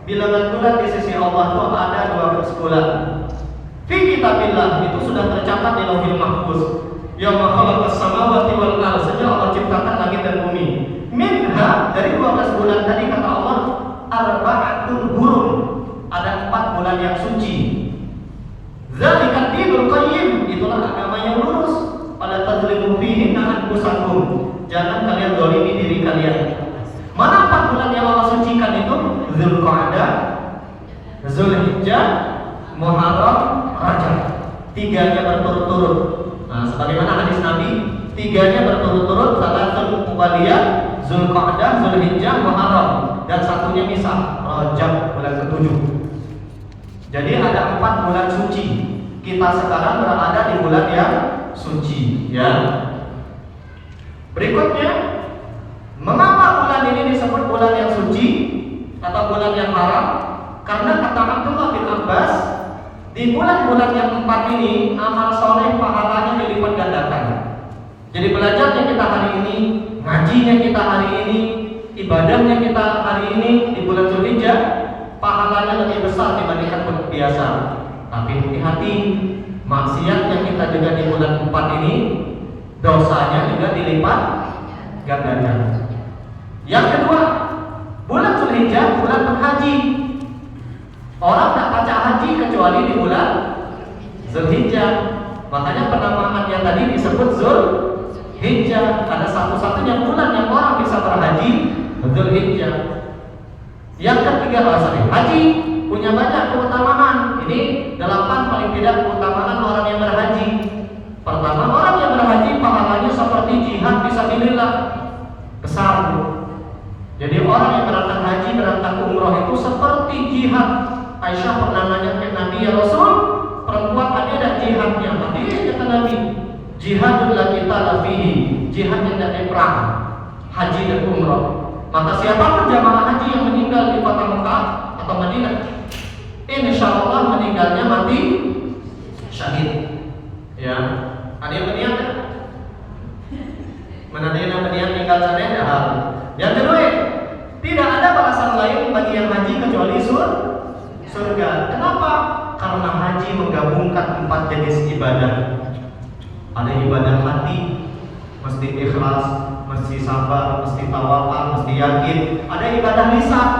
Bilangan bulan di sisi Allah itu ada 12 bulan. Fi kitabillah, itu sudah tercatat di Lauhil Mahfuz. Yauma khalaqas samawati wal ardh, sejak Allah ciptakan langit dan bumi. Minha, dari 12 bulan tadi kata Allah, arba'atun hurum, ada 4 bulan yang suci. Dzalika dinul qayyim, itulah agama yang lurus. Fala tadzlimu fihinna anfusakum, jangan kalian zalimi diri kalian. Mana 4 bulan yang Allah sucikan itu? Dzulqa'dah, Zulhijjah, Muharram, Rajab. 3-nya berturut-turut. Nah, sebagaimana hadis Nabi, 3-nya berturut-turut, Salatul Muqaddiyah, Zulqa'dah, Zulhijjah, Muharram, dan 1-nya misah, Rajab, bulan ke-7. Jadi ada 4 bulan suci. Kita sekarang berada di bulan yang suci, ya. Berikutnya, mengapa bulan ini disebut bulan yang suci atau bulan yang haram? Karena kata Abdullah bin Abbas, di bulan-bulan yang 4 ini amal soleh pahalanya dilipat gandakan. Jadi belajarnya kita hari ini, ngajinya kita hari ini, ibadahnya kita hari ini di bulan Zulhijjah, pahalanya lebih besar dibandingkan bulan biasa. Tapi hati-hati, maksiat yang kita juga di bulan 4 ini, dosanya juga dilipat gandakan. Yang kedua, bulan Zulhijjah bulan berhaji. Orang tak baca haji kecuali di bulan Zulhijjah. Makanya penamaannya tadi disebut Zulhijjah. Ada satu-satunya bulan yang orang bisa berhaji, Zulhijjah. Yang ketiga, haji punya banyak keutamaan. Ini 8 paling tidak keutamaan orang yang berhaji. Pertama, orang yang berhaji pahalanya seperti jihad fisabilillah, besar. Jadi orang yang berangkat haji, berangkat umroh itu seperti jihad. Aisyah pernah nanya ke Nabi, "Ya Rasul, perempuan ada jihadnya?" Tadi kata Nabi, "Jihadul la qitala fihi," jihad yang tidak perang, haji dan umroh. Maka siapapun jamaah haji yang meninggal di kota Mekah atau Madinah, insyaallah meninggalnya mati syahid. Ya, ada yang berniat? Mana ada yang berniat tinggal sana dah. Yang kedua, tidak ada balasan lain bagi yang haji kecuali surga. Kenapa? Karena haji menggabungkan 4 jenis ibadah. Ada ibadah hati, mesti ikhlas, mesti sabar, mesti tawakal, mesti yakin. Ada ibadah lisan,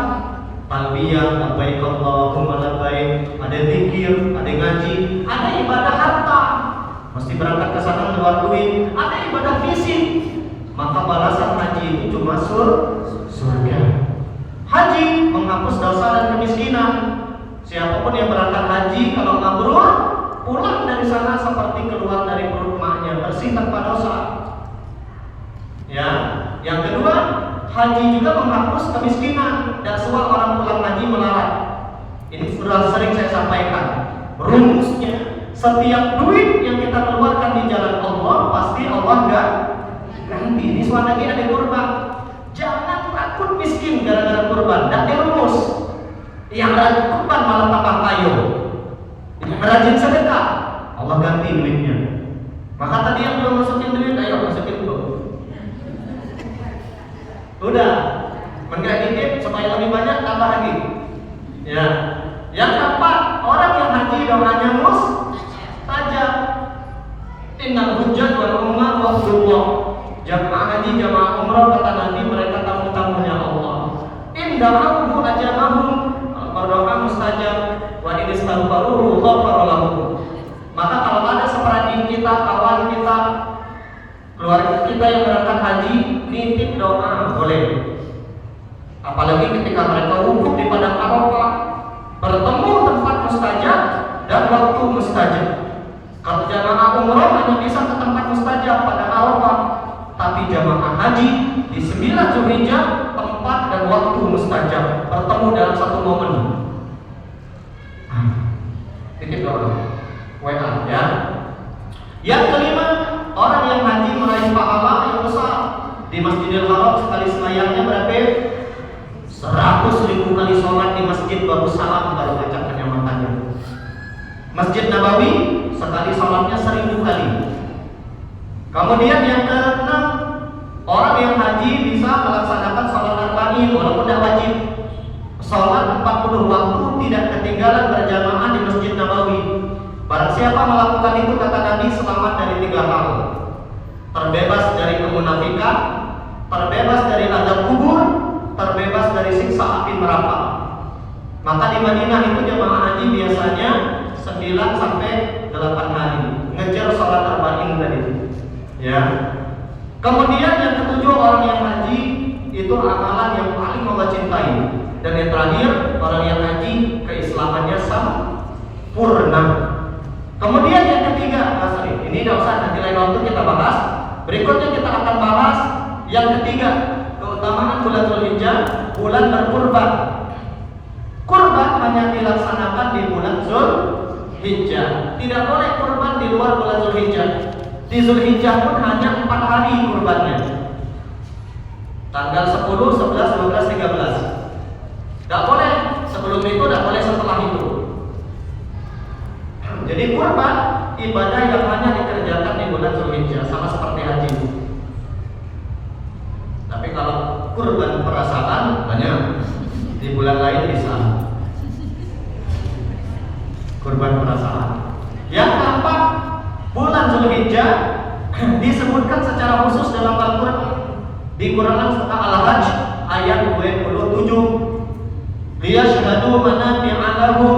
talbiyah, labbaik Allahumma labbaik. Ada zikir, ada ngaji. Ada ibadah harta, mesti berangkat ke sana keluar duit. Ada ibadah fisik. Maka balasan haji itu cuma surga. Haji menghapus dosa dan kemiskinan. Siapapun yang berangkat haji kalau mabrur, pulang dari sana seperti keluar dari perut emaknya, bersih tanpa dosa. Ya, yang kedua, haji juga menghapus kemiskinan. Dan semua orang pulang haji melarat. Ini sudah sering saya sampaikan. Rumusnya, setiap duit yang kita keluarkan di jalan Allah, pasti Allah enggak ganti. Ini suara lagi ada kurban. Jangan rajin sedekah, Allah ganti duitnya. Maka tadi yang belum masukin duit, ayo masukin dulu. Udah, menggak dikit supaya lebih banyak, tambah lagi. Ya. Yang keempat, orang yang haji doanya mustajab. Innal hujjat wal umrah waqtullah. Jamaah haji, jamaah umrah kata Nabi, mereka tamu-tamunya Allah. Indahum ajamahum, berdoa mustajab. Wa in istaghfaruhu ghafara lahum. Maka kalau ada seperti kita, kawan kita, keluarga kita yang berangkat haji, nitip doa boleh. Apalagi ketika mereka wukuf di padang Arafah, bertemu tempat mustajab dan waktu mustajab. Kalau jamaah umrah hanya bisa ke tempat mustajab pada Arafah, tapi jamaah haji di 9 Zulhijjah tempat dan waktu mustajab, bertemu dalam satu momen. Titip doa WA ya. Yang kelima, orang yang haji meraih pahala yang besar. Di Masjidil Haram sekali sembahyangnya berapa? 100.000 kali sholat di masjid baru salam baru baca penyamatannya. Masjid Nabawi sekali sholatnya 1000 kali. Kemudian yang keenam, orang yang haji bisa melaksanakan sholat arba'in walaupun tidak wajib. Sholat 40 waktu tidak ketinggalan berjamaah di Masjid Nabawi. Barang siapa melakukan itu kata Nabi selamat dari 3 hal. Terbebas dari kemunafikan, terbebas dari azab kubur, terbebas dari siksa api neraka. Maka di Madinah itu jamaah haji biasanya 9 sampai 8 hari ngejar sholat arba'in tadi. Ya. Kemudian yang ketujuh, orang yang haji itu amalan yang paling Allah cintai. Dan yang terakhir, orang yang haji keislamannya sempurna. Kemudian yang ketiga, ini tidak usah, nanti lain waktu kita bahas. Berikutnya kita akan bahas yang ketiga, keutamaan bulan Zulhijjah, bulan berkurban. Kurban hanya dilaksanakan di bulan Zulhijjah. Tidak boleh kurban di luar bulan Zulhijjah. Di Zulhijjah pun hanya 4 hari kurbannya. Tanggal 10, 11, 12, 13. Tidak boleh sebelum itu, tidak boleh setelah itu. Jadi kurban ibadah yang hanya dikerjakan di bulan Zulhijjah, sama seperti haji. Tapi kalau kurban perasaan banyak di bulan lain bisa. Kurban perasaan. Yang keempat, bulan Zulhijjah disebutkan secara khusus dalam Al-Quran di Quran surah Al-Hajj ayat 27. Liyashhadu manafi'a lahum,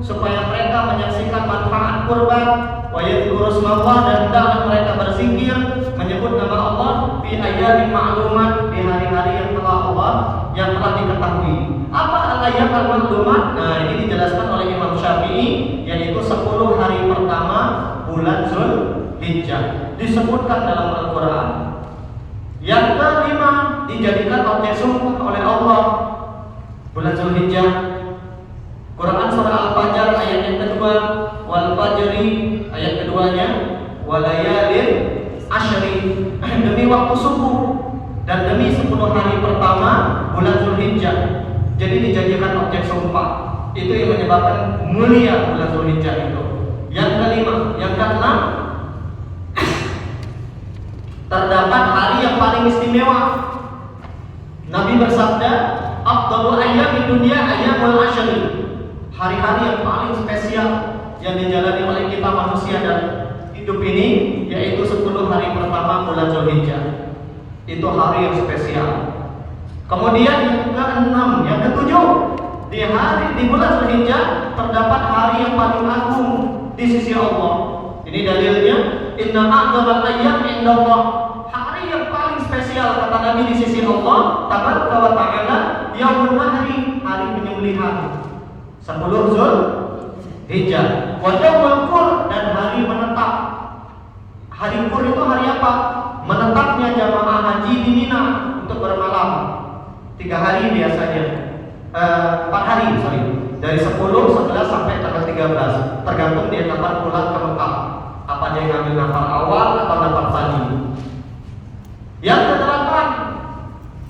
supaya mereka menyaksikan manfaat kurban, wa yadhkuru ismallah, dan hendaklah mereka berzikir menyebut nama Allah fi ayyamin ma'lumat, di hari-hari yang telah diketahui. Apa al-ayyam al-ma'lumat? Nah, ini dijelaskan oleh Imam Syafi'i, yaitu 10 hari pertama bulan Zulhijjah disebutkan dalam Al-Quran. Yang kelima, dijadikan objek sumpah oleh Allah bulan Zulhijjah. Quran surah Al-Fajr ayat yang kedua, wal fajri ayat keduanya, walayalin asyri, demi waktu subuh dan demi 10 hari pertama bulan Zulhijjah. Jadi dijadikan objek sumpah. Itu yang menyebabkan mulia bulan Zulhijjah itu. Yang kelima, yang keenam, terdapat hari yang paling istimewa. Nabi bersabda, afdhalul ayyamid dunya ayyamul asyri. Hari-hari yang paling spesial yang dijalani oleh kita manusia dan hidup ini yaitu 10 hari pertama bulan Zulhijjah. Itu hari yang spesial. Kemudian yang ke-6, yang ke-7, di bulan Zulhijjah terdapat hari yang paling agung di sisi Allah. Ini dalilnya, inna a'dzamal ayyam indallah. Hari yang paling spesial kata Nabi di sisi Allah tabaraka wa ta'ala yaumul nahri, hari penyembelihan 10 Zulhijjah. Wa yaumul qur, dan hari menetap. Hari qur itu hari apa? Menetapnya jamaah haji di Mina untuk bermalam. 3 hari biasanya. 4 hari, dari 10, 11 sampai tanggal 13, tergantung dia kapan pulang ke Mekah. Apa dia ngambil nafar awal atau nafar tani. Yang ke-8,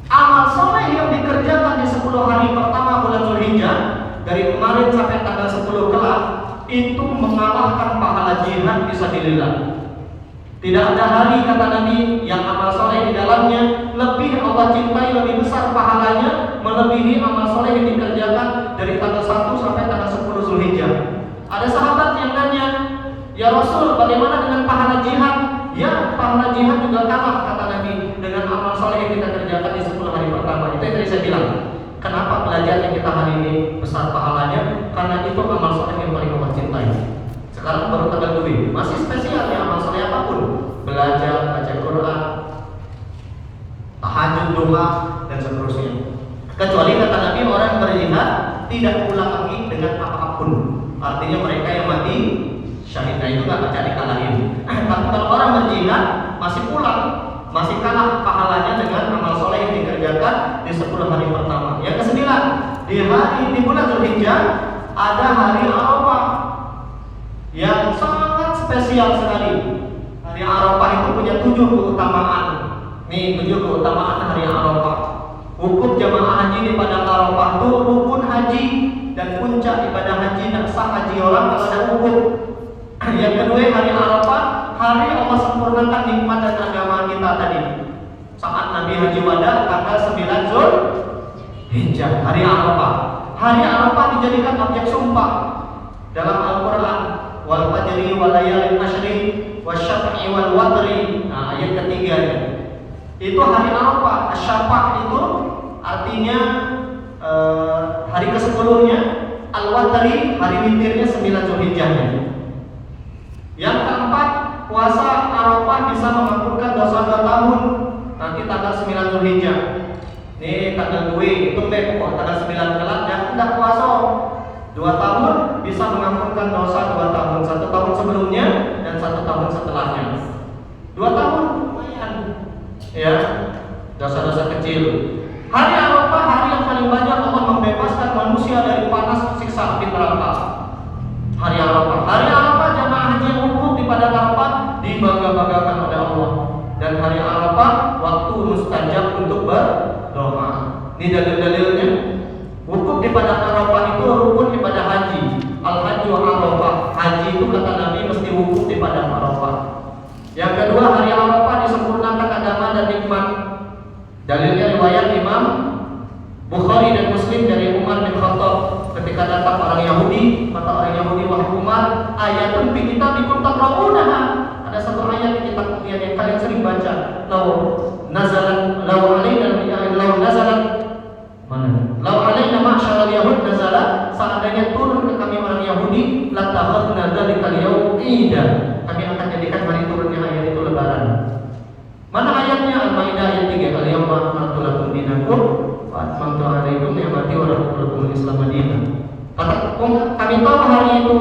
amal soleh yang dikerjakan di 10 hari pertama bulan Zulhijjah, dari kemarin sampai tanggal 10 kelak, itu mengalahkan pahala jihad fisabilillah. Tidak ada hari, kata Nabi, yang amal soleh di dalamnya lebih Allah cintai, lebih besar pahalanya melebihi amal soleh yang dikerjakan dari tanggal 1 sampai tanggal 10 Zulhijjah. Ada sahabat yang nanya, ya Rasul, bagaimana dengan pahala jihad? Ya, pahala jihad juga kalah, kata Nabi, dengan amal soleh yang kita kerjakan di 10 hari pertama. Itu yang tadi saya bilang. Kenapa belajar yang kita hari ini besar pahalanya? Karena itu amal soleh yang paling Allah cintai. Sekarang baru tanggal 2, masih spesial ya amal soleh apapun. Belajar, baca Quran, tahajud, doa, dan seterusnya. Kecuali kata Nabi, orang yang berjihad tidak pulang lagi dengan apapun. Artinya mereka yang mati syahid, itu nggak baca dikalahin. Tapi kalau orang berjihad masih pulang, masih kalah pahalanya dengan amal soleh yang dikerjakan di 10 hari pertama. Yang ke-9, di bulan Zulhijjah ada hari Arafah yang sangat spesial sekali. Hari Arafah itu punya 7 keutamaan. Nih 7 keutamaan hari Arafah. Wukuf jamaah haji di padang Arafah itu rukun haji dan puncak ibadah haji dan sah haji orang kalau ada wukuf. Yang kedua, hari Arafah, hari Allah sempurnakan nikmat dan agama kita tadi. Saat Nabi Haji Wada tanggal 9 Zulhijjah, hari Arafah. Hari Arafah dijadikan objek sumpah dalam Al-Quran. Wal fajri wal layalin ashri wasyaf'i wal watri. Nah, ayat ketiga itu hari Arafah. Asyafaq itu artinya hari ke-10-nya, al-watri hari witirnya 9 Zulhijjahnya. Yang keempat, puasa Arafah bisa mengampunkan dosa 2 tahun. Nanti tanggal 9 Zulhijjah. Nih tanggal 2 hitung deh, tanggal 9 kelat ya tidak puasa. 2 tahun bisa mengampunkan dosa 2 tahun, 1 tahun sebelumnya dan 1 tahun setelahnya. 2 tahun lumayan, ya, dosa-dosa kecil. Hari Arafah hari yang paling banyak Allah membebaskan manusia dari panas siksa api neraka. Hari Arafah, jamaah haji yang wukuf di padang Arafah dibangga-banggakan oleh Allah. Dan hari Arafah waktu mustajab untuk berdoa. Ini dalil-dalilnya. Wukuf di padang Arafah itu rukun ibadah haji. Al-Hajju Arafah. Haji itu kata Nabi mesti wukuf di padang Arafah. Yang kedua, hari Arafah disempurnakan agama dan nikmat. Dalilnya riwayat Imam Bukhari dan Muslim dari Umar bin Khattab. Ketika datang orang Yahudi, kata orang Yahudi, wahai Umar, ayatun fi kitabikum taqra'unaha. Ada satu ayat di kitab kalian yang kalian sering baca. Law alaina ma'syaral yahud nazala, seandainya turun ke kami orang Yahudi, latakhadna dzalikal yaum ida. Kami akan jadikan hari turunnya ayat itu lebaran. Mana ayatnya? Al-Maidah ayat 3. Al-yawma akmaltu lakum dinakum wa atmamtu 'alaikum ni'mati wa raditu lakumul Islam dinan. Kami tahu hari itu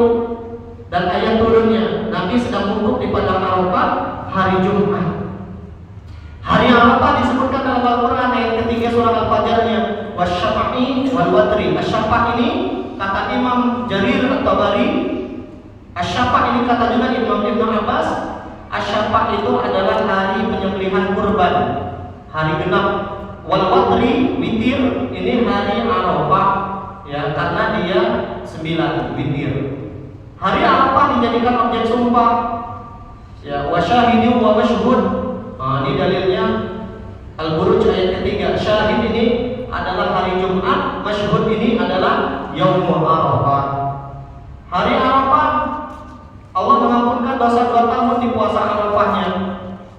dan ayat turunnya. Nabi sedang wukuf di padang Arafah hari Jumat. Hari Arafah disebutkan dalam Al-Quran ayat ketiga surah Al-Fajrnya, wasyaf'i wal watri. Asyafaq ini kata Imam Jarir At-Tabari. Asyafaq ini kata juga Imam Ibn Abbas. Asyafaq itu adalah hari penyembelihan kurban, hari genap. Wal watri, witir, ini hari Arafah, ya, karena dia 9 witir. Hari Arafah dijadikan objek sumpah, ya, wasyahidi wa masyhud. Ini dalilnya Al-Buruj ayat ketiga. Syahid ini adalah hari Jumat, masyhud ini adalah Yaumul Arafah. Hari Arafah Allah mengampunkan dosa 2 tahun di puasa Arafahnya.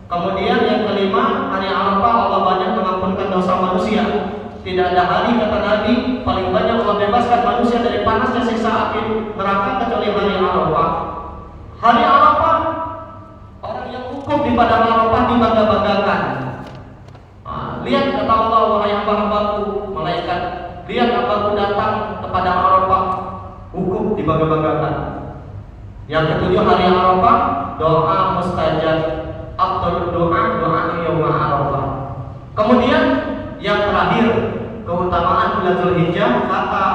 Kemudian yang kelima, hari Arafah Allah banyak mengampunkan dosa manusia. Tidak ada hari, kata Nabi, paling banyak Allah bebaskan manusia dari panasnya siksa api neraka kecuali hari Arafah. Hari Arafah orang yang wukuf di padang Arafah dibangga-banggakan. Lihat kata Allah, wahai hamba-hambaku, malaikat, lihat hambaku datang ke padang Arafah, wukuf dibangga-banggakan. Yang ketujuh, hari Arafah doa mustajab. Afdhalud doa yaum Arafah. Kemudian yang terakhir, keutamaan bulan Zulhijjah, kata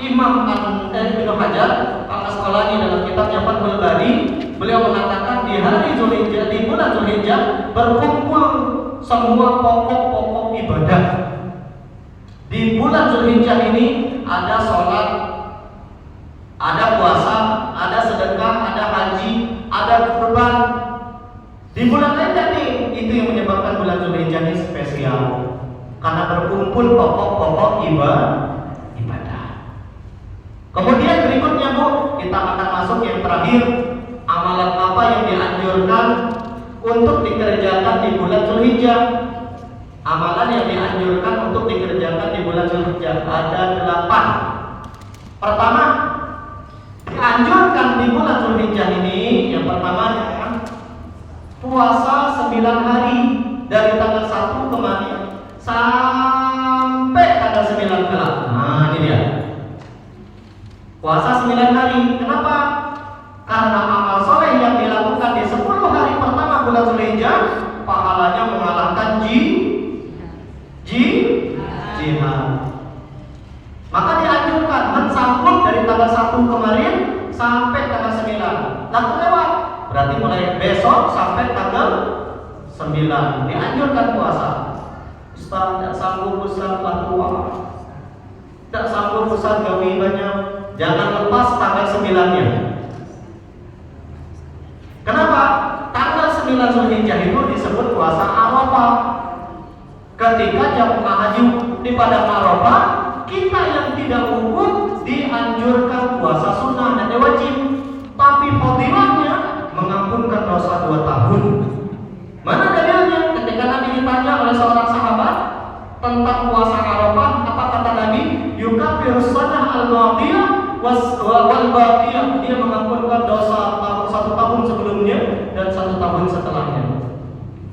Imam Ibnu Hajar Al-Asqalani dalam kitabnya Fathul Bari, beliau mengatakan di hari Zulhijjah, di bulan Zulhijjah berkumpul semua pokok-pokok ibadah. Di bulan Zulhijjah ini ada sholat, ada puasa, ada rukun pokok-pokok ibadah. Kemudian berikutnya Bu, kita akan masuk yang terakhir, amalan apa yang dianjurkan untuk dikerjakan di bulan Zulhijjah. Amalan yang dianjurkan untuk dikerjakan di bulan Zulhijjah ada 8. Pertama, dianjurkan di bulan Zulhijjah ini, yang pertama puasa 9 hari dari tanggal 1 kemarin sampai tanggal 9 kelak. Nah, ini dia. Puasa 9 hari. Kenapa? Karena amal soleh yang dilakukan di 10 hari pertama bulan Zulhijjah pahalanya mengalahkan jihad. Maka dianjurkan mensambut dari tanggal 1 kemarin sampai tanggal 9. Lalu lewat, berarti mulai besok sampai tanggal 9 dianjurkan puasa. Ustaz, tidak sanggup Ustaz tua, tidak sanggup Ustaz gawi banyak. Jangan lepas tanggal 9-nya. Kenapa? Tanggal 9 Zulhijjah itu disebut puasa Arafah. Ketika jamaah haji di padang Arafah, kita yang tidak wukuf dianjurkan puasa sunnah dan wajib. Tapi fadilahnya mengampunkan dosa 2 tahun. Mana dalilnya? Ketika Nabi ditanya oleh seorang sahabat tentang puasa Arafah, apa kata Nabi? Yukaffirus sanah al-madiyah wal baqiyah. Dia mengampunkan dosa 1 tahun sebelumnya dan 1 tahun setelahnya.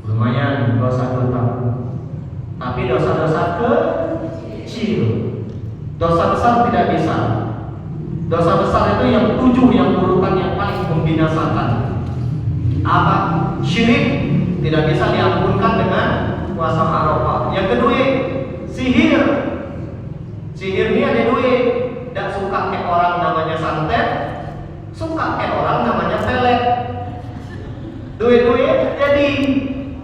Lumayan dosa 2 tahun. Tapi dosa-dosa kecil, dosa besar tidak bisa. Dosa besar itu yang 7 yang urutan yang paling membinasakan. Apa? Syirik tidak bisa diampunkan dengan puasa Arafah. Yang kedua, sihir. Sihir ini ada 2. Tidak suka kayak orang namanya santet, suka kayak orang namanya pelet. Dua-dua jadi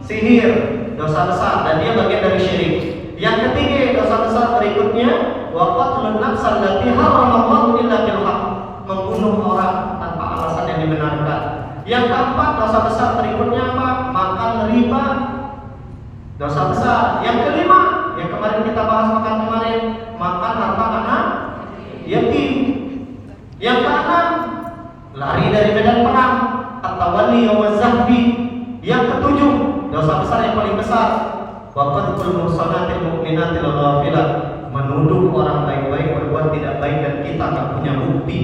sihir, dosa besar, dan dia bagian dari syirik. Yang ketiga, dosa besar berikutnya, wa qatlun nafs allati haramallahu illa bil haqq, membunuh orang tanpa alasan yang dibenarkan. Yang keempat, dosa besar berikutnya apa? Makan riba, dosa besar. Yang kelima, yang kemarin kita bahas makan harta anak yatim. Yang keenam, lari dari medan perang, at-tawalli yawmaz zahfi. Yang ketujuh, dosa besar yang paling besar, waqtul muhsanatil mu'minatil ghafilat, menuduh orang baik-baik berbuat tidak baik dan kita tak punya bukti.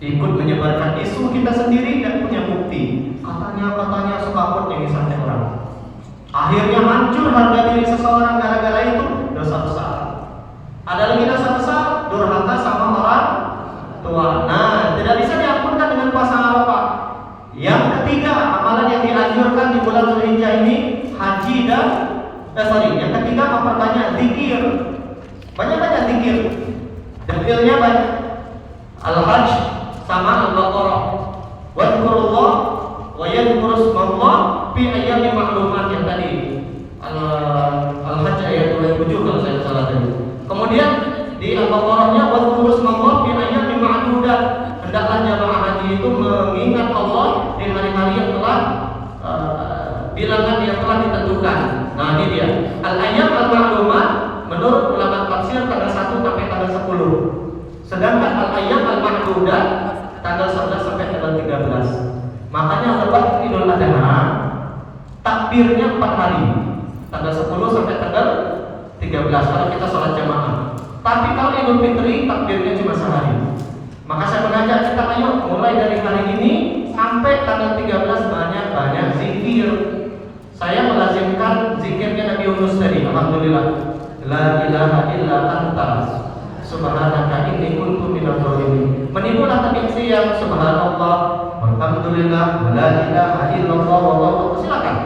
Ikut menyebarkan isu kita sendiri dan punya bukti. Katanya suka yang misalnya orang. Akhirnya hancur harga diri seseorang gara-gara itu, dosa besar. Ada lagi dosa besar, durhaka sama orang tua. Nah, tidak bisa diampunkan dengan puasa Arafah. Yang ketiga, amalan yang dianjurkan di bulan Zulhijjah ini haji dan yang ketiga memperbanyak zikir. Banyak-banyak zikir. Dalilnya banyak. Al-Hajj sama Al-Baqarah. Wadhkurullah wa yadhkurusmallah fi ayyamin ma'lumat yang tadi. Al-Hajj ayat 27 kalau saya salah tadi. Kemudian di Al-Baqarahnya wadhkurusmallah fi ayyamin ma'dudat. Hendaklah jamaah haji itu mengingat Allah di hari-hari yang telah bilangan yang telah ditentukan. Nah, ini dia. Al-ayyam al-ma'lumat menurut ulama tafsir tanggal 1 sampai tanggal 10. Sedangkan al-ayyam al-ma'dudat tanggal 11 sampai tanggal 13. Makanya lepas Idul Adha takbirnya 4 hari. Tanggal 10 sampai tanggal 13 kalau kita sholat jamaah. Tapi kalau Idul Fitri takbirnya cuma sehari. Maka saya mengajak kita, ayo mulai dari hari ini sampai tanggal 13 banyak-banyak zikir. Saya melazimkan zikirnya Nabi Yunus tadi. Alhamdulillah. La ilaha illa anta subhanaka inni kuntu minadh dhalimin. Menimbullah tabi'si yang subhanallah, alhamdulillah, la ilaha illallah, wallahu. Silakan.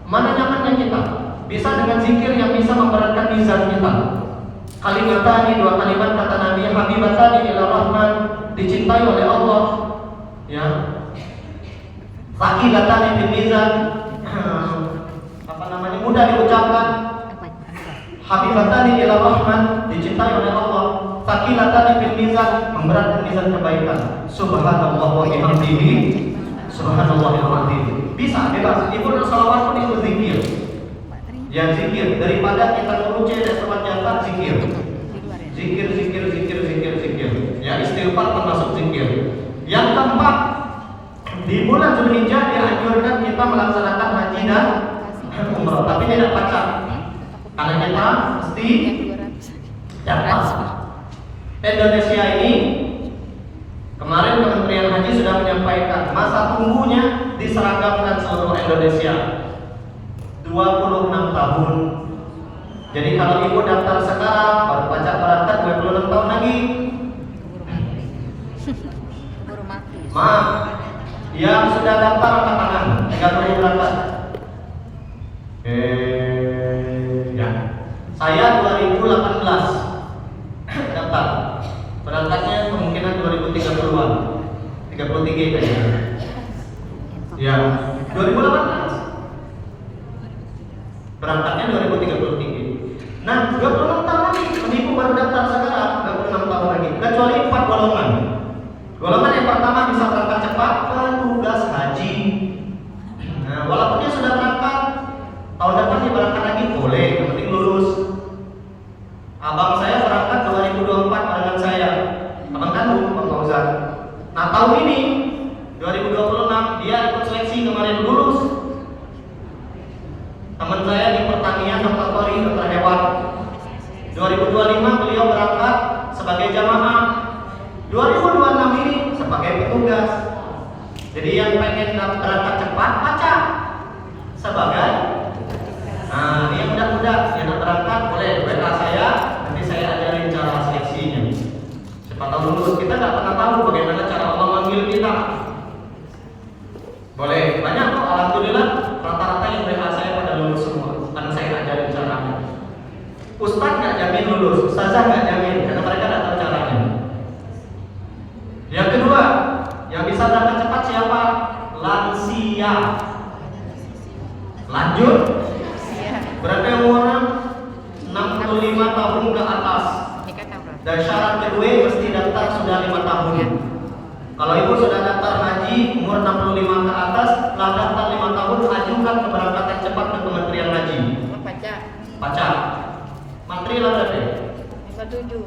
Mana nyamannya kita? Bisa dengan zikir yang bisa memberatkan mizan kita. Kalimatani, 2 kalimat kata Nabi, habibatani ila rahman, dicintai oleh Allah, ya. Thaqilatani bil mizan, mudah diucapkan. Habibatani ila rahman, dicintai oleh Allah. Thaqilatani bil mizan, memberatkan mizan kebaikan. Subhanallah wa bihamdihi, subhanallahil azim. Bisa bebas, ibu salawat pun itu zikir. Ya zikir, daripada kita ngeruce dan tempat jatah, zikir. Di luar ya. Zikir. Ya, istighfar termasuk zikir. Yang keempat, di bulan Zulhijjah dianjurkan kita melaksanakan haji dan umrah, tapi tidak pacar. Karena kita mesti dapat. Indonesia ini kemarin Kementerian Haji sudah menyampaikan masa tunggunya diseragamkan seluruh Indonesia 26 tahun. Jadi kalau ibu daftar sekarang baru pajak berangkat 26 tahun lagi. Baru mati. Maaf, yang sudah daftar angkat tangan 30 berangkat. Ya. Saya 2018 daftar. Berangkatnya kemungkinan 2030-an. 33 kayaknya. Ya, 2018. Berangkatnya 2033. Nah, 26 tahun lagi, ibu baru daftar sekarang, 26 tahun lagi. Kecuali 4 golongan. Golongan yang pertama bisa berangkat cepat, petugas haji. Nah, walaupun dia sudah berangkat, tahun depan dia berangkat lagi boleh, yang penting lulus. Abang saya berangkat 2024 barengan saya, abang kandung, Bang Fauzan. Nah, tahun ini 2026 dia ikut seleksi kemarin lulus. Teman saya di pertanian dokter hewan. 2025 beliau berangkat sebagai jamaah. 2026 ini sebagai petugas. Jadi yang pengen berangkat cepat baca sebagai nah, ini yang muda-muda yang berangkat boleh WA saya, nanti saya ajarin cara seleksinya. Siapa tahu lulus, kita nggak pernah tahu bagaimana cara Allah manggil kita. Boleh, banyak kok alhamdulillah rata-rata yang WA saya pada lulus semua karena saya ajarin caranya. Ustadz nggak jamin lulus, ustazah nggak jamin karena mereka nggak tahu caranya. Yang kedua, yang bisa berangkat cepat siapa? Lansia. Lanjut. Berapa umurnya? 65 tahun ke atas. Dan syarat kedua mesti daftar sudah 5 tahun. Kalau ibu sudah daftar haji umur 65 ke atas, setelah daftar 5 tahun ajukan keberangkatan cepat ke Kementerian Haji. Pajak. Menteri lah berapa? 57.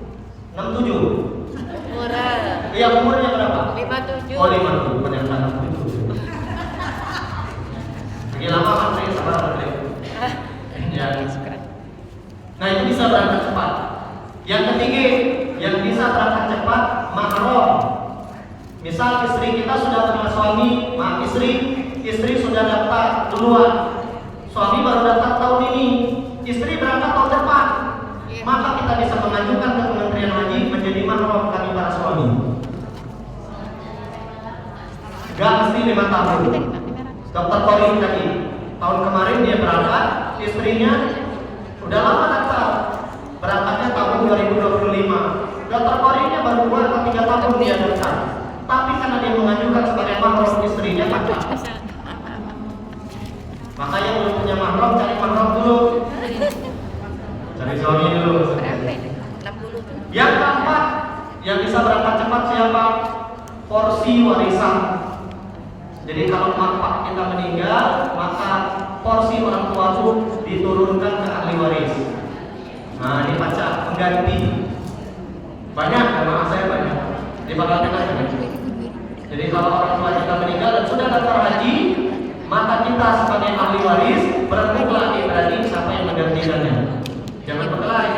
67. Murah. Iya, umurnya berapa? 57. Oh, 57. Bukan yang 67. Lagi lama menteri sabar menteri. Ya. Nah, itu bisa berangkat cepat. Yang ketiga, yang bisa berangkat cepat mahram. Misal istri kita sudah punya suami, istri sudah daftar duluan. Suami baru daftar tahun ini, istri berangkat tahun depan. Maka kita bisa mengajukan ke Kementerian Haji menjadi mahram kami para suami. Gak mesti 5 tahun. Dokter Korin tadi tahun kemarin dia berangkat, istrinya udah lama daftar, berangkatnya tahun 2025. Dokter Korinnya baru 2 atau 3 tahun dia daftar, tapi karena dia mengajukan sebagai mahram istrinya pajak. Maka yang belum punya mahram cari mahram dulu, cari suami dulu. Yang keempat, yang bisa berangkat cepat siapa? Porsi warisan. Jadi kalau bapak kita meninggal, maka porsi orang tua itu diturunkan ke ahli waris. Nah, ini pajak pengganti. Banyak, jamaah saya banyak. Di Bangladesh banyak. Jadi kalau orang tua kita meninggal dan sudah daftar haji, maka kita sebagai ahli waris berembuk lagi berarti siapa yang menggantikannya. Jangan berkelahi.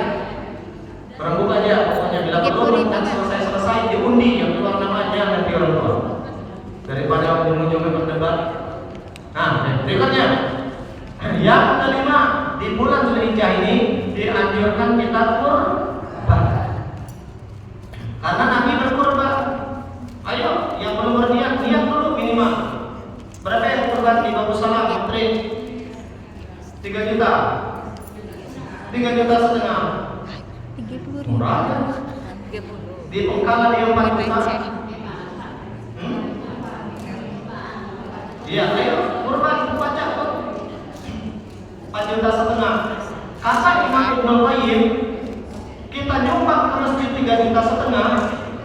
Berembuk aja, pokoknya bila perlu dan selesai diundi yang keluar namanya nanti orang tua. Daripada ujung-ujungnya berdebat. Nah, berikutnya yang kelima, di bulan Zulhijjah ini dianjurkan kita kurban. Karena Nabi berkurban. Ayo, yang belum berniat, niat dulu minimal. Berapa yang kurban di Babu Salam, Menteri? 3 juta. 3 juta setengah. 30.000. Murah kan? 30. Di Pengkala dia 4 juta. Iya, ayo kurban pajak tuh 4 juta setengah. Kata Imam Ibnu Qayyim, kita nyumbang ke masjid 3 juta setengah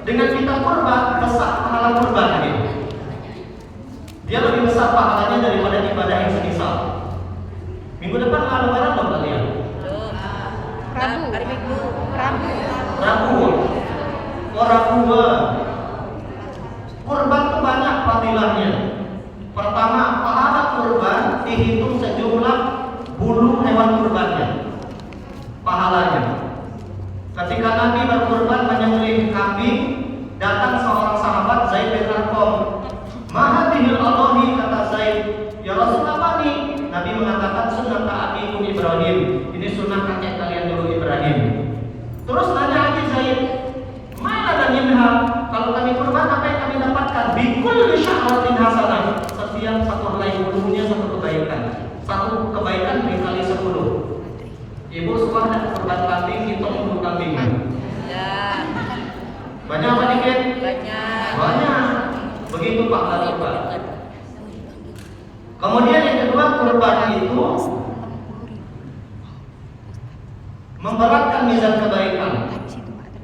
dengan kita kurban besar pahala kurban gitu. Dia lebih besar pahalanya daripada ibadah yang semisal. Minggu depan lebaran loh kali Rabu. Hari Minggu. Rabu. Rabu. Oh, Rabu. Kurban itu banyak fadilahnya. Pertama, pahala kurban dihitung sejumlah bulu hewan kurbannya. Pahalanya. Ketika Nabi berkurban menyembelih kambing, datang seorang sahabat Zaid bin Arqam. Mahadihil Allahi, kata Zaid, ya Rasul, apa nih? Nabi mengatakan sunnah abikum Ibrahim. Ini sunnah kakek kalian dulu Ibrahim. Terus nanya lagi Zaid, mana dan minha? Kalau kami kurban apa yang kami dapatkan? Bikul syahratin hasanah. Setiap satu helai bulunya satu kebaikan. Satu kebaikan dikali 10. Ibu suka ada kurban kambing, hitung bulu kambing. Ya. Banyak apa dikit? Banyak. Banyak. Begitu Pak Latifah. Kemudian yang kedua, kurban itu memberatkan mizan kebaikan.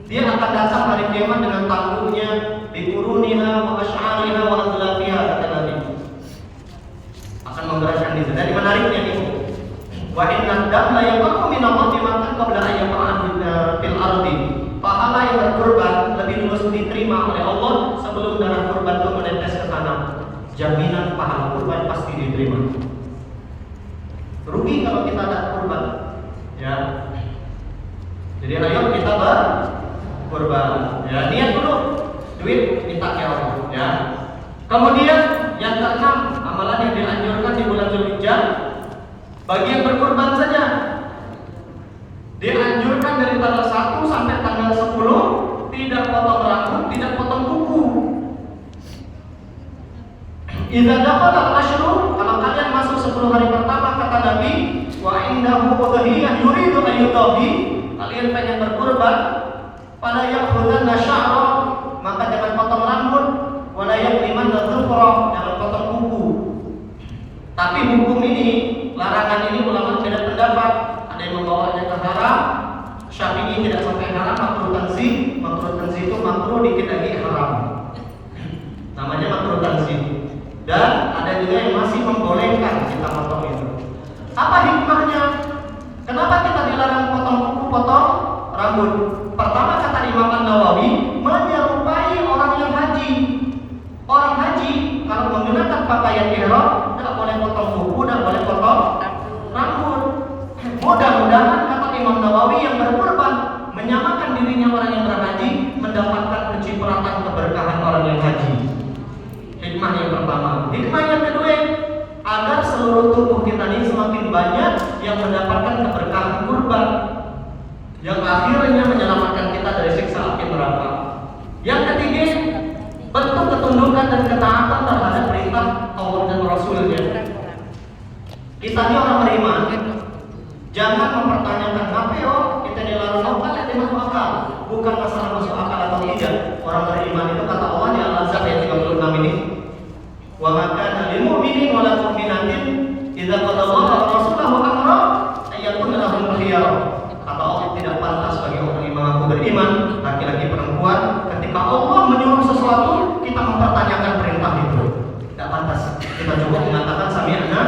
Dia akan datang hari kiamat dengan tangguhnya, biquruniha wa asy'ariha wa adlafiha, kata Nabi. Akan memberatkan mizan. Dari menariknya itu, wa inna dam la yaqamu min Allah bima qabla an yaqa'a fil ardi. Pahala yang berkurban lebih dulu diterima oleh Allah sebelum darah kurban itu menetes ke tanah. Jaminan pahala kurban pasti diterima. Rugi kalau kita ada kurban, ya. Jadi ayo kita berkurban. Ya, niat dulu, duit minta ke Allah, ya. Kemudian yang keenam, amalan yang dianjurkan di bulan Zulhijjah bagi yang berkurban saja. Dianjurkan dari tanggal 1 sampai tanggal 10 tidak potong rambut, tidak potong kuku. Idza dakhala al-ashru, kalau kalian masuk 10 hari pertama, kata Nabi, wa indahu udhiyah yuridu an yudhi, kalian pengen berkurban, pada ya'khudhanna sya'ra, maka jangan potong rambut, wa la yaqlimanna dhufra, jangan potong kuku. Tapi hukum ini, larangan ini ulama beda pendapat. Ada yang membawanya ke haram, Syafi'i tidak sampai haram, makruh tanzih. Makruh tanzih itu makruh dikit lagi haram. Namanya makruh tanzih. Dan ada juga yang masih membolehkan kita potong itu. Apa hikmahnya? Kenapa kita dilarang potong kuku, potong rambut? Pertama, kata Imam An-Nawawi, menyerupai orang yang haji. Orang haji kalau menggunakan pakaian ihram tidak boleh potong kuku, tidak boleh potong rambut. Mudah-mudahan, kata Imam Nawawi, yang berkurban menyamakan dirinya orang yang berhaji, mendapatkan pencipratan keberkahan orang yang haji. Hikmah yang pertama. Hikmah yang kedua, agar seluruh tubuh kita ini semakin banyak yang mendapatkan keberkahan kurban, yang akhirnya menyelamatkan kita dari siksa api neraka. Yang ketiga, bentuk ketundukan dan ketaatan terhadap perintah Allah dan Rasulnya. Kita ini orang beriman, jangan mempertanyakan apa kita dilarang apa tidak masuk akal. Bukan masalah masuk akal atau tidak. Orang beriman itu kata Allah di Al-Ahzab ayat 36 ini, wa ma kana lil mu'minin wa la mu'minatin idza qada Allahu wa rasuluhu amra ayyakuna lahum khiyarah. Kata Allah, tidak pantas bagi orang yang mengaku beriman, laki-laki perempuan, ketika Allah menyuruh sesuatu kita mempertanyakan perintah itu. Tidak pantas. Kita coba mengatakan sami'na.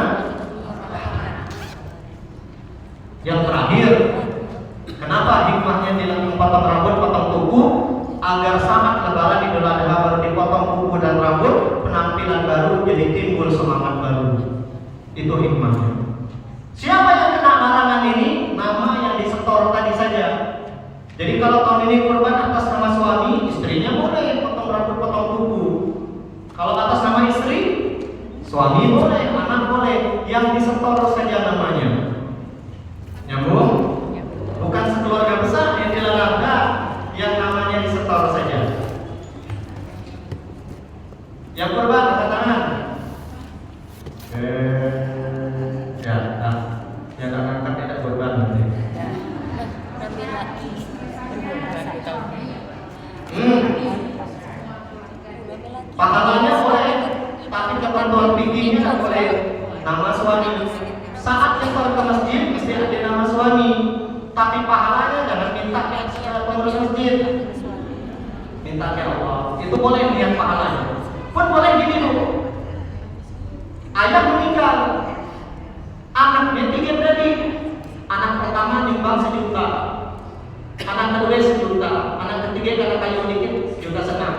Yang terakhir, kenapa hikmahnya dilakukan potong rambut, potong kuku? Agar saat lebaran Idul Adha baru dipotong kuku dan rambut, penampilan baru, jadi timbul semangat baru. Itu hikmahnya. Siapa yang kena larangan ini? Nama yang disetor tadi saja. Jadi kalau tahun ini kurban atas nama suami, istrinya boleh potong rambut, potong kuku. Kalau atas nama istri, suami boleh, anak boleh. Yang disetor saja namanya. Nyambung? Bukan sekeluarga besar yang dilarang, yang namanya disetor saja. Yang kurban angkat tangan. Ya, yang angkat tidak kurban nanti. Pahalanya boleh, tapi ketentuan fikihnya tidak boleh nama suami. Saat kita ke masjid mesti ada nama suami, tapi pahalanya jangan minta ke pengurus masjid, minta ke Allah. Itu boleh lihat pahalanya. Pun boleh gini loh. Ayah meninggal, anaknya 3 beradik. Anak pertama pertama nyumbang 1 juta, anak kedua 1 juta, anak ketiga karena kayu dikit 1,5 juta.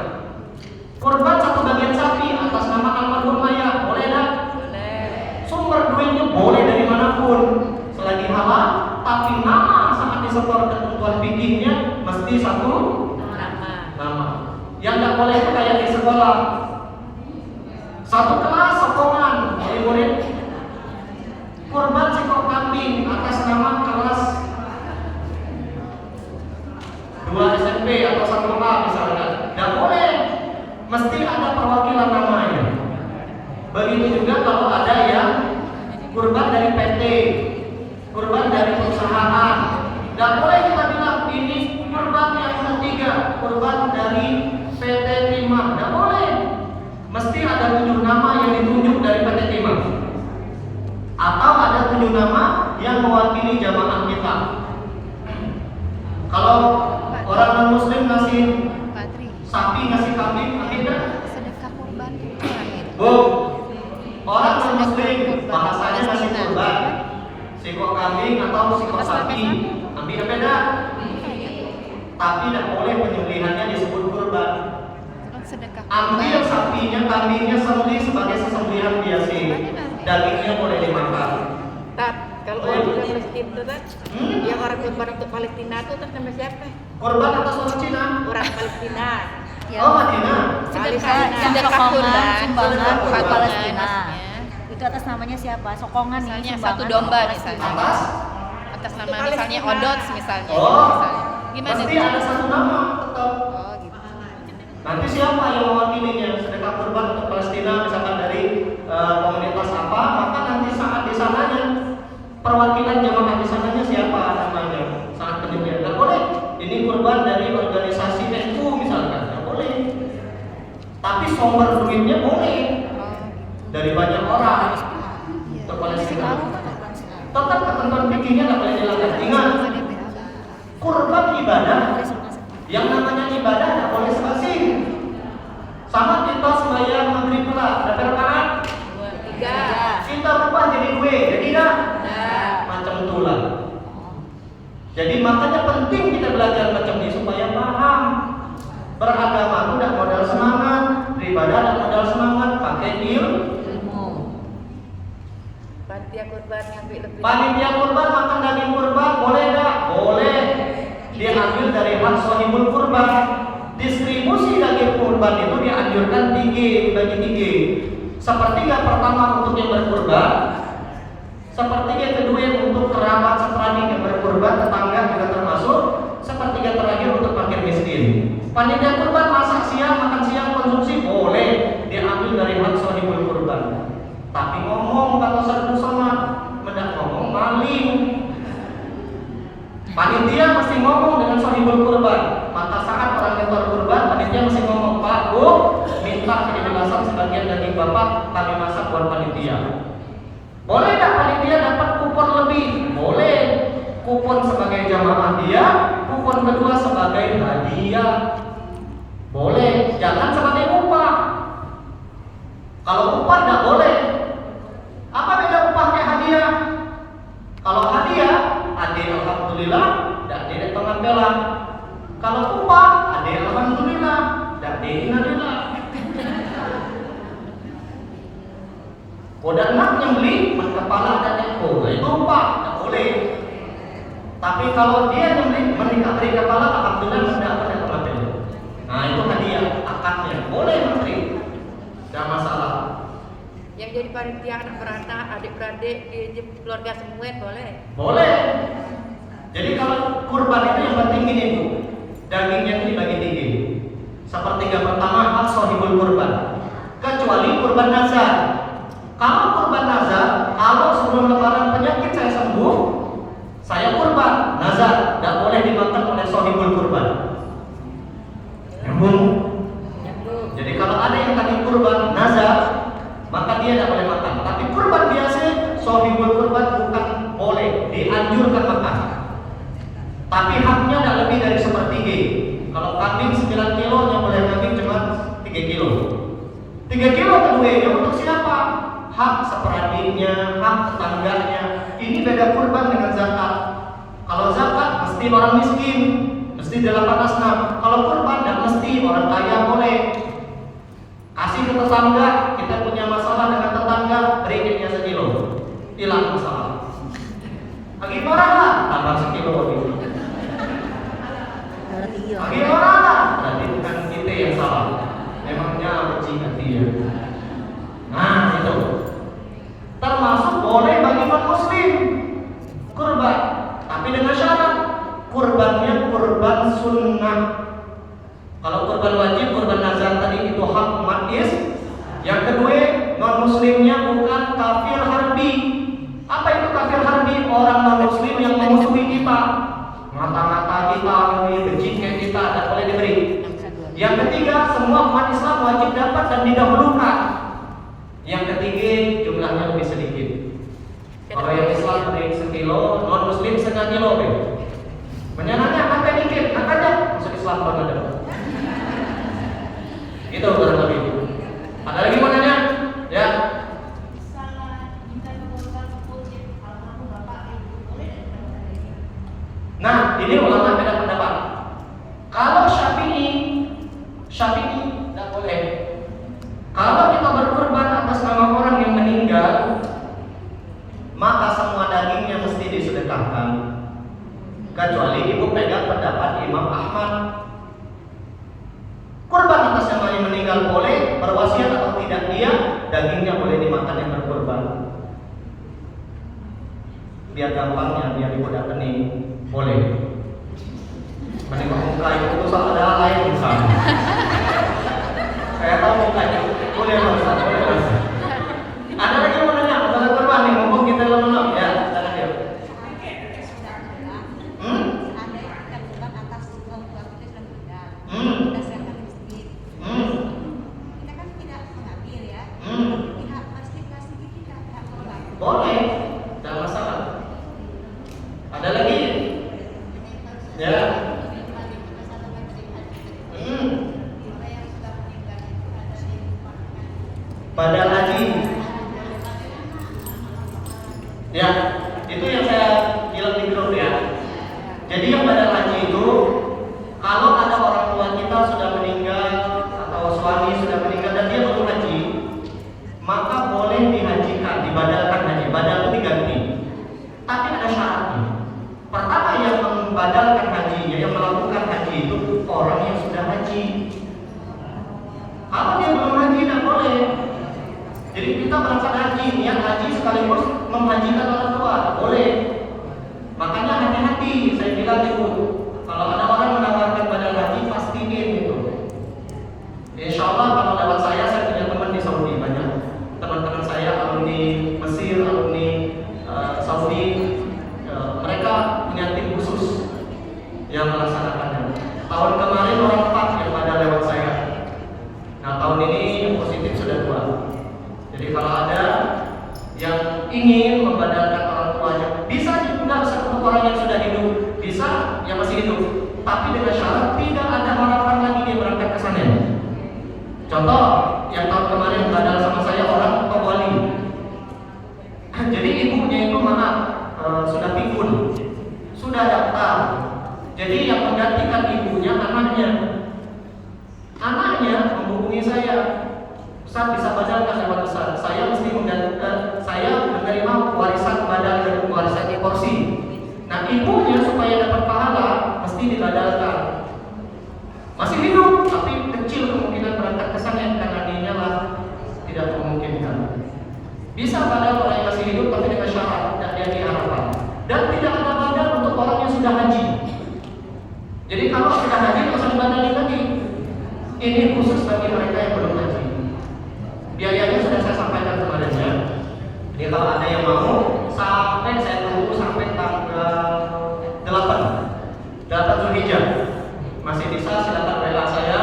Kurban 1 bagian sapi atas nama almarhum ayah, boleh dah? Boleh. Sumber duitnya boleh dari manapun selagi halal, tapi nama saat disetor ketentuan fikihnya mesti satu nama. Yang nggak boleh itu kayak di sekolah, satu kelas sokongan murid-murid kurban sekor kambing atas nama kelas 2 SMP atau 1A misalnya, nggak boleh, mesti ada perwakilan namanya. Begitu juga kalau ada yang kurban dari PT, kurban dari perusahaan, nggak boleh kita bilang ini kurban yang ketiga, kurban dari PT Timah, nggak boleh. Mesti ada 7 nama yang ditunjuk dari PT Timah, atau ada 7 nama yang mewakili jamaah kita. Kalau orang non muslim ngasih sapi, ngasih kambing, akhirnya sedekah kurban itu kurang itu. Bu, orang non muslim bahasanya ngasih kurban, sikok kambing atau sikok sapi, ambil beda. Tapi tidak boleh penyembelihannya disebut kurban. Sedekah Ambil sapinya, kambingnya sembelih sebagai sesembelihan biasa. Dagingnya boleh dimakan. Kalau orang Palestina itu kan, yang orang kurban untuk Palestina itu nama siapa? Kurban atas orang Cina. Orang Palestina. Oh, Madinah. sedekah kurban, sumbangan buat Palestina. maksudnya. Itu atas namanya siapa? Sokongan nih, Misalnya sumbangan satu domba buat misalnya. Palestina. Atas nama misalnya Odot misalnya. Oh, misalnya. Gimana Pasti itu? ada satu nama tetap. Oh gitu. Nanti siapa yang mewakilinya? Sedekah kurban untuk Palestina misalkan dari komunitas apa, maka nanti saat di sananya perwakilan jamaah di sananya siapa namanya saat penyembelihan. Nggak boleh. Ini kurban dari organisasi NU misalkan, nggak boleh. Tapi sumber duitnya boleh dari banyak orang untuk Palestina. Tetap ketentuan fikihnya nggak boleh dilanggar. Ingat, kurban ibadah. Yang namanya ibadah nggak boleh sebasing. Sama kita sembahyang maghrib pula, berapa rakaat? 3. Kita rubah jadi 2, jadi dah macam itulah. Jadi makanya penting kita belajar macam ini supaya paham. Beragama itu tidak modal semangat, beribadah tidak modal semangat, pakai ilmu. Panitia kurban ngambil lebih. Panitia kurban makan daging kurban boleh tak? Boleh. Diambil dari hak sahibul kurban. Distribusi daging kurban itu dianjurkan 3, dibagi 3. Sepertiga pertama untuk yang berkurban, sepertiga kedua untuk kerabat seperani yang berkurban, tetangga juga termasuk, sepertiga terakhir untuk fakir miskin. Panitia kurban masak siang, makan siang, konsumsi boleh, diambil dari hak sahibul kurban. Tapi ngomong kata Ustaz Somad, mendak ngomong maling. Panitia mesti ngomong dengan sahibul kurban. Maka saat orang yang berkurban, panitia mesti ngomong, Pak, Bu, minta kejelasan sebagian daging Bapak kami masak buat panitia. Boleh tak panitia dapat kupon lebih? Boleh. Kupon sebagai jamaah dia, kupon kedua sebagai hadiah. Boleh, jangan sebagai upah. Kalau upah tidak boleh. Apa beda upah kayak hadiah? Kalau hadiah, ada alhamdulillah, tidak ada pengambilan. Kalau upah, ada alhamdulillah, tidak ada innalillah. Kodak nak yang beli, kepala dan ekor, itu upah, tidak boleh. Tapi kalau dia yang beli, menikah beri kepala, alhamdulillah mendapat pengambilan. Nah itu hadiah, akadnya boleh menteri, tidak masalah. Yang jadi panitia anak beranak, adik-beradik, keluarga semua boleh. Boleh. Jadi kalau kurban itu yang penting ini Bu, dagingnya itu dibagi 3. Sepertiga pertama hak sahibul kurban, kecuali kurban nazar. Kalau kurban nazar, kalau sebelum lebaran penyakit saya sembuh, saya kurban nazar, tidak boleh dimakan oleh sahibul kurban. Nyambung. Jadi kalau ada yang tadi kurban nazar, maka dia tidak boleh makan. Tapi kurban biasa, sahibul kurban bukan boleh, dianjurkan makan. Tapi haknya tidak lebih dari 1/3. Kalau kambing 9 kilo, yang boleh kambing cuma 3 kilo. 3 kilo keduanya untuk siapa? Hak seperadinya, hak tetangganya. Ini beda kurban dengan zakat. Kalau zakat mesti orang miskin, mesti 8 asnaf. Kalau kurban tidak mesti, orang kaya boleh. Kasih ke tetangga, kita punya masalah dengan tetangga, beri dia 1 kilo, hilang masalah. Lagi marah lah, tambah 1 kilo gitu. Lagi marah lah, berarti bukan kita yang salah. Memangnya kecil hati ya. Nah itu. Termasuk boleh bagi non-muslim kurban, tapi dengan syarat kurbannya kurban sunnah. Kalau kurban wajib, kurban nazar tadi itu hak umat Islam. Yang kedua, non-muslimnya bukan kafir harbi. Apa itu kafir harbi? Orang non-muslim yang memusuhi kita, mata-mata kita, benci kita, tidak boleh diberi. Yang ketiga, semua umat Islam wajib dapat dan didahulukan. Yang ketiga, jumlahnya lebih sedikit. Kalau yang Islam beri 1 kilo, non-muslim 1/2 kilo. Menyenangnya apa dikit, aja masuk Islam banget. Itu kurang lebih. Ada lagi mau nanya? Ya. Nah, ini ulama beda pendapat. Kalau Syafi'i tidak boleh. Kalau kita berkorban atas nama orang yang meninggal, maka semua dagingnya mesti disedekahkan. Kecuali ibu pegang pendapat Imam Ahmad. Kurban atas nama yang meninggal boleh, berwasiat atau tidak dia, dagingnya boleh dimakan yang berkorban. Biar gampangnya, biar ibu tidak pening, boleh. Menengok muka itu soal ada lain misalnya. Saya tahu mukanya, boleh mas, boleh mas. Ada lagi yang mau nanya, masalah kurban nih, mumpung kita lama-lama ya. Ada dia. Boleh, tidak masalah. Ada lagi? Ya. Badal haji. Ya, itu yang saya bilang di grup ya. Jadi yang badal haji itu, kalau ada orang tua kita sudah meninggal atau suami sudah meninggal dan dia belum haji, maka boleh dihajikan, dibadalkan haji. Badal itu diganti. Tapi ada syaratnya. Pertama yang membadalkan hajinya, yang melakukan haji itu orang yang sudah haji. Kalau dia belum haji tidak boleh. Jadi kita berangkat haji, niat haji sekaligus menghajikan orang tua, boleh. Makanya hati-hati, saya bilang itu. Kalau ada orang menawarkan badal haji, pastiin itu. Insya Allah kalau lewat saya punya teman di Saudi banyak. Teman-teman saya alumni Mesir, alumni Saudi, mereka punya tim khusus yang melaksanakannya. Tahun kemarin orang 4 yang pada lewat saya. Nah tahun ini yang positif sudah 2. Jadi kalau ada yang ingin membadalkan orang tuanya, bisa juga untuk orang yang sudah hidup, bisa yang masih hidup, tapi dengan syarat tidak ada harapan lagi dia berangkat ke sana. Contoh yang tahun kemarin badal sama saya orang Wali. Jadi ibunya itu sudah pikun, sudah daftar. Jadi yang menggantikan ibunya anaknya. Anaknya menghubungi saya, Ustaz bisa badalkan lewat Ustaz. Saya mesti saya menerima warisan badal dari warisan porsi. Nah ibunya supaya dapat pahala mesti dibadalkan. Masih hidup tapi kecil kemungkinan berangkat ke sana karena dia lah tidak memungkinkan. Bisa badal orang yang masih hidup tapi dengan syarat tidak dia diharapkan. Dan tidak ada badal untuk orang yang sudah haji. Jadi kalau sudah haji tidak usah dibadalin lagi. Ini khusus bagi mereka yang belum haji. Biayanya sudah saya sampaikan kemarin ya. Jadi kalau ada yang mau, sampai saya tunggu sampai tanggal 8 Zulhijjah. Masih bisa silakan WA saya.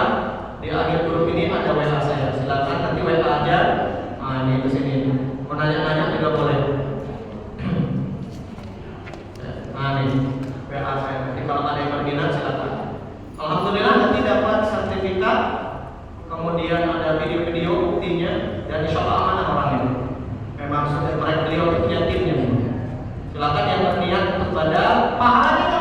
Di akhir grup ini ada WA saya. Silakan nanti WA aja. Nah ini ke sini. Mau nanya-nanya juga boleh. Nah ini WA saya. Jadi kalau ada yang berminat silakan. Alhamdulillah nanti dapat sertifikat. Kemudian ada video-video buktinya dan insya Allah amanah orang ini. Memang sudah mereka beliau punya timnya. Silakan yang berniat untuk badal, pahalanya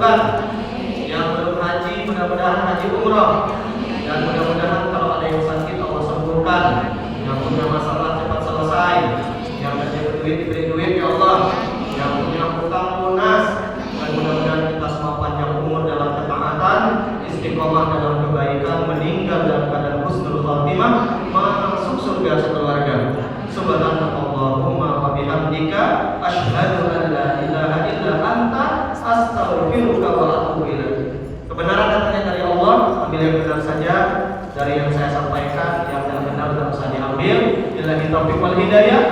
satukan. Yang belum haji mudah-mudahan haji umroh. Dan mudah-mudahan kalau ada yang sakit Allah sembuhkan. Yang punya masalah cepat selesai. Yang tidak dapat duit diberi duit ya Allah. Yang punya hutang lunas. Dan mudah-mudahan kita semua panjang umur dalam ketaatan, istiqomah dalam kebaikan, meninggal dalam keadaan husnul khatimah, masuk surga sekeluarga. Subhanallahumma wa bihamdika asyhadu an la ilaha illa anta astaghfiruka wa atubu ilaik. Kebenaran datangnya dari Allah, ambil yang benar saja. Dari yang saya sampaikan, yang tidak benar tidak usah diambil. Billahi taufiq wal hidayah.